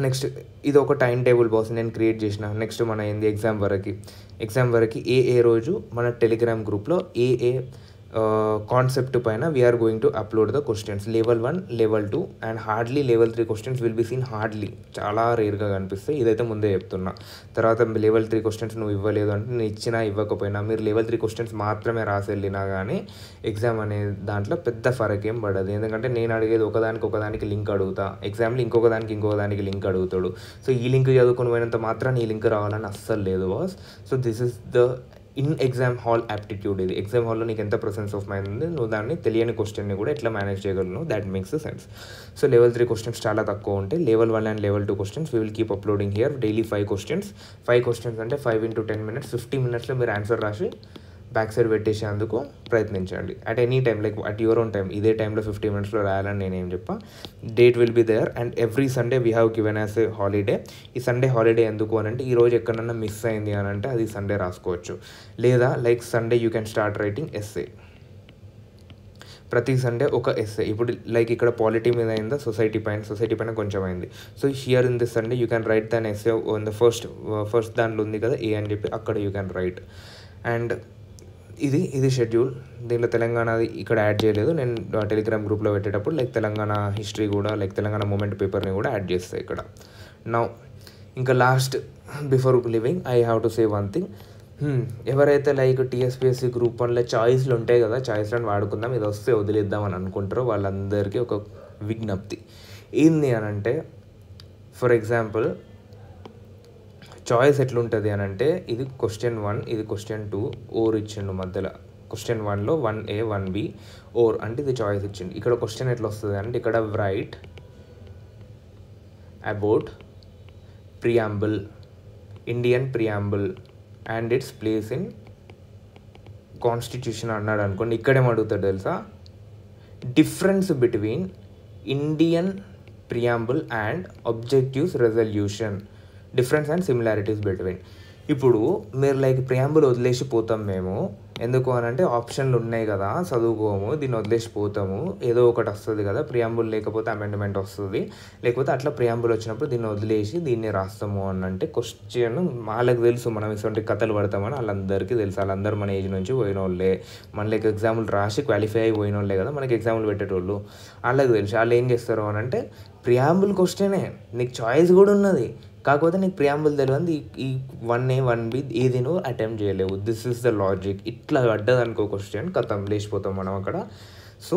next ఇది ఒక టైం టేబుల్ బాస్ నేను క్రియేట్ చేసిన. నెక్స్ట్ మన ఏంది ఎగ్జామ్ వరకు ఏ రోజు మన టెలిగ్రామ్ గ్రూప్లో ఏ కాన్సెప్ట్ పైన we are going to upload the questions. level 1, level 2 and hardly level 3 questions will be seen. Hardly చాలా రేర్గా కనిపిస్తాయి, ఇదైతే ముందే చెప్తున్నా. తర్వాత level 3 క్వశ్చన్స్ నువ్వు ఇవ్వలేదు అంటే నేను ఇచ్చినా ఇవ్వకపోయినా మీరు level 3 క్వశ్చన్స్ మాత్రమే రాసి వెళ్ళినా కానీ ఎగ్జామ్ అనే దాంట్లో పెద్ద ఫరక్ ఏం పడదు. ఎందుకంటే నేను అడిగేది ఒకదానికి లింక్ అడుగుతా, ఎగ్జామ్లో ఇంకొక దానికి లింక్ అడుగుతాడు. సో ఈ లింక్ చదువుకొని పోయినంత మాత్రం ఈ లింక్ రావాలని అస్సలు లేదు boss. So this is the in exam hall aptitude. ఇది ఎగ్జామ్ హాల్లో నీకు ఎంత ప్రెసెన్స్ ఆఫ్ మైండ్ ఉంది, నువ్వు దాన్ని తెలియని క్వశ్చన్ని కూడా ఎట్లా మేనేజ్ చేయగలను, that makes sense. So level 3 questions చాలా తక్కువ ఉంటాయి. level 1 and level 2 questions we will keep uploading here daily 5 questions అంటే 5 into 10 minutes 50 minutesలో మీరు ఆన్సర్ రాసి బ్యాక్ సైడ్ పెట్టేసేందుకు ప్రయత్నించండి at any time, like at your own time. ఇదే టైంలో 50 minutesలో రాయాలని నేనేం చెప్పా. Date will be there and every Sunday we have given as a holiday. ఈ సండే హాలిడే ఎందుకు అని అంటే ఈరోజు ఎక్కడన్నా మిస్ అయింది అని అంటే అది సండే రాసుకోవచ్చు. లేదా like Sunday you can start writing essay. ప్రతి సండే ఒక ఎస్సే. ఇప్పుడు లైక్ ఇక్కడ పాలిటీ మీద అయిందా, సొసైటీ పైన కొంచెం అయింది. So here in this Sunday you can right than essay on the first దాంట్లో ఉంది కదా ఏ అని చెప్పి, అక్కడ యూ క్యాన్ రైట్. అండ్ ఇది షెడ్యూల్. దీంట్లో తెలంగాణది ఇక్కడ యాడ్ చేయలేదు నేను. టెలిగ్రామ్ గ్రూప్లో పెట్టేటప్పుడు లైక్ తెలంగాణ హిస్టరీ కూడా, లైక్ తెలంగాణ మూమెంట్ పేపర్ని కూడా యాడ్ చేస్తాయి ఇక్కడ. నౌ ఇంకా last before living I have to say one thing. ఎవరైతే లైక్ టీఎస్పీఎస్సీ గ్రూప్ 1లో చాయిస్లు ఉంటాయి కదా, చాయిస్లను వాడుకుందాం, ఇది వస్తే వదిలేద్దాం అని అనుకుంటారో వాళ్ళందరికీ ఒక విజ్ఞప్తి ఏంది అని అంటే, ఫర్ ఎగ్జాంపుల్ చాయిస్ ఎట్లుంటుంది అని అంటే, ఇది క్వశ్చన్ 1, ఇది క్వశ్చన్ 2, ఓర్ ఇచ్చిండు మధ్యలో. క్వశ్చన్ 1లో 1A 1B ఓర్ అంటే ఇది చాయిస్ ఇచ్చిండు. ఇక్కడ క్వశ్చన్ ఎట్లా వస్తుంది అంటే, ఇక్కడ write about preamble, Indian preamble and its place in constitution అన్నాడు అనుకోండి. ఇక్కడేం అడుగుతాడు తెలుసా, difference between Indian preamble and objectives resolution, difference and similarities between. ఇప్పుడు మీరు లైక్ ప్రియాంబుల్ వదిలేసి పోతాం మేము, ఎందుకు అని అంటే ఆప్షన్లు ఉన్నాయి కదా, చదువుకోము, దీన్ని వదిలేసి పోతాము, ఏదో ఒకటి వస్తుంది కదా, ప్రియాంబుల్ లేకపోతే అమెండ్మెంట్ వస్తుంది, లేకపోతే అట్లా ప్రియాంబుల్ వచ్చినప్పుడు దీన్ని వదిలేసి దీన్ని రాస్తాము అని అంటే క్వశ్చన్ వాళ్ళకి తెలుసు. మనం ఇటువంటి కథలు పడతామని వాళ్ళందరికీ తెలుసు. వాళ్ళందరూ మన ఏజ్ నుంచి పోయిన వాళ్ళే, మనకి ఎగ్జాములు రాసి క్వాలిఫై అయి పోయిన వాళ్ళే కదా, మనకి ఎగ్జాములు పెట్టేటోళ్ళు. వాళ్ళకి తెలుసు. వాళ్ళు ఏం చేస్తారు అని అంటే, ప్రియాంబుల్ క్వశ్చనే నీకు చాయిస్ కూడా ఉన్నది, కాకపోతే నీకు ప్రియాంబుల్ తెలియదు, ఈ 1A 1B ఏది నువ్వు అటెంప్ట్ చేయలేవు. This is the logic. ఇట్లా పడ్డదనుకో క్వశ్చన్, కథం లేచిపోతాం మనం అక్కడ. So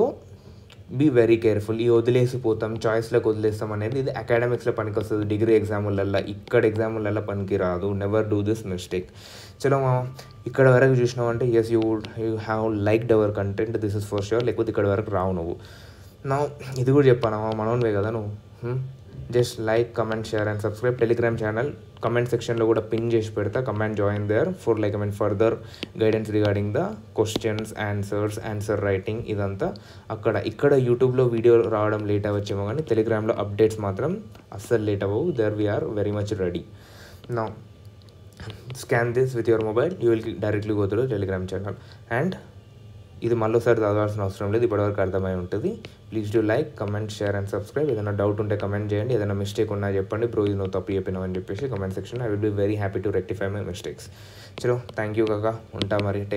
be very careful. ఈ వదిలేసిపోతాం, చాయిస్లకు వదిలేస్తాం అనేది ఇది అకాడమిక్స్లో పనికి వస్తుంది, డిగ్రీ ఎగ్జాములల్లో, ఇక్కడ ఎగ్జాములల్లో పనికి రాదు. Never do this mistake. చలో ఇక్కడ వరకు చూసినావు అంటే yes you have liked our content, this is for sure. లేకపోతే ఇక్కడ వరకు రావు నువ్వు. నా ఇది కూడా చెప్పాను, మనోన్వే కదా నువ్వు. Just like, comment, share and subscribe. Telegram channel comment సెక్షన్లో కూడా పిన్ చేసి పెడతా. Comment join there for like further guidance regarding the questions, answer writing ఇదంతా. ఇక్కడ యూట్యూబ్లో వీడియో రావడం లేట్ అవ్వచ్చేమో కానీ టెలిగ్రామ్లో అప్డేట్స్ మాత్రం అస్సలు లేట్ అవ్వవు. There we are very much ready. Now scan this with your mobile, you will directly go to Telegram channel. And ఇది మళ్ళీసారి చదవాల్సిన అవసరం లేదు, ఇప్పటివరకు అర్థమై ఉంటుంది. Please do like, comment, share and subscribe. ఏదైనా డౌట్ ఉంటే కమెంట్ చేయండి, ఏదైనా మిస్టేక్ ఉన్నా చెప్పండి, బ్రో ఇది నువ్వు తప్పు చెప్పినావు అని చెప్పేసి comment section. I will be very happy to rectify my mistakes. చలో థ్యాంక్ యూ కాకా, ఉంటా మరి.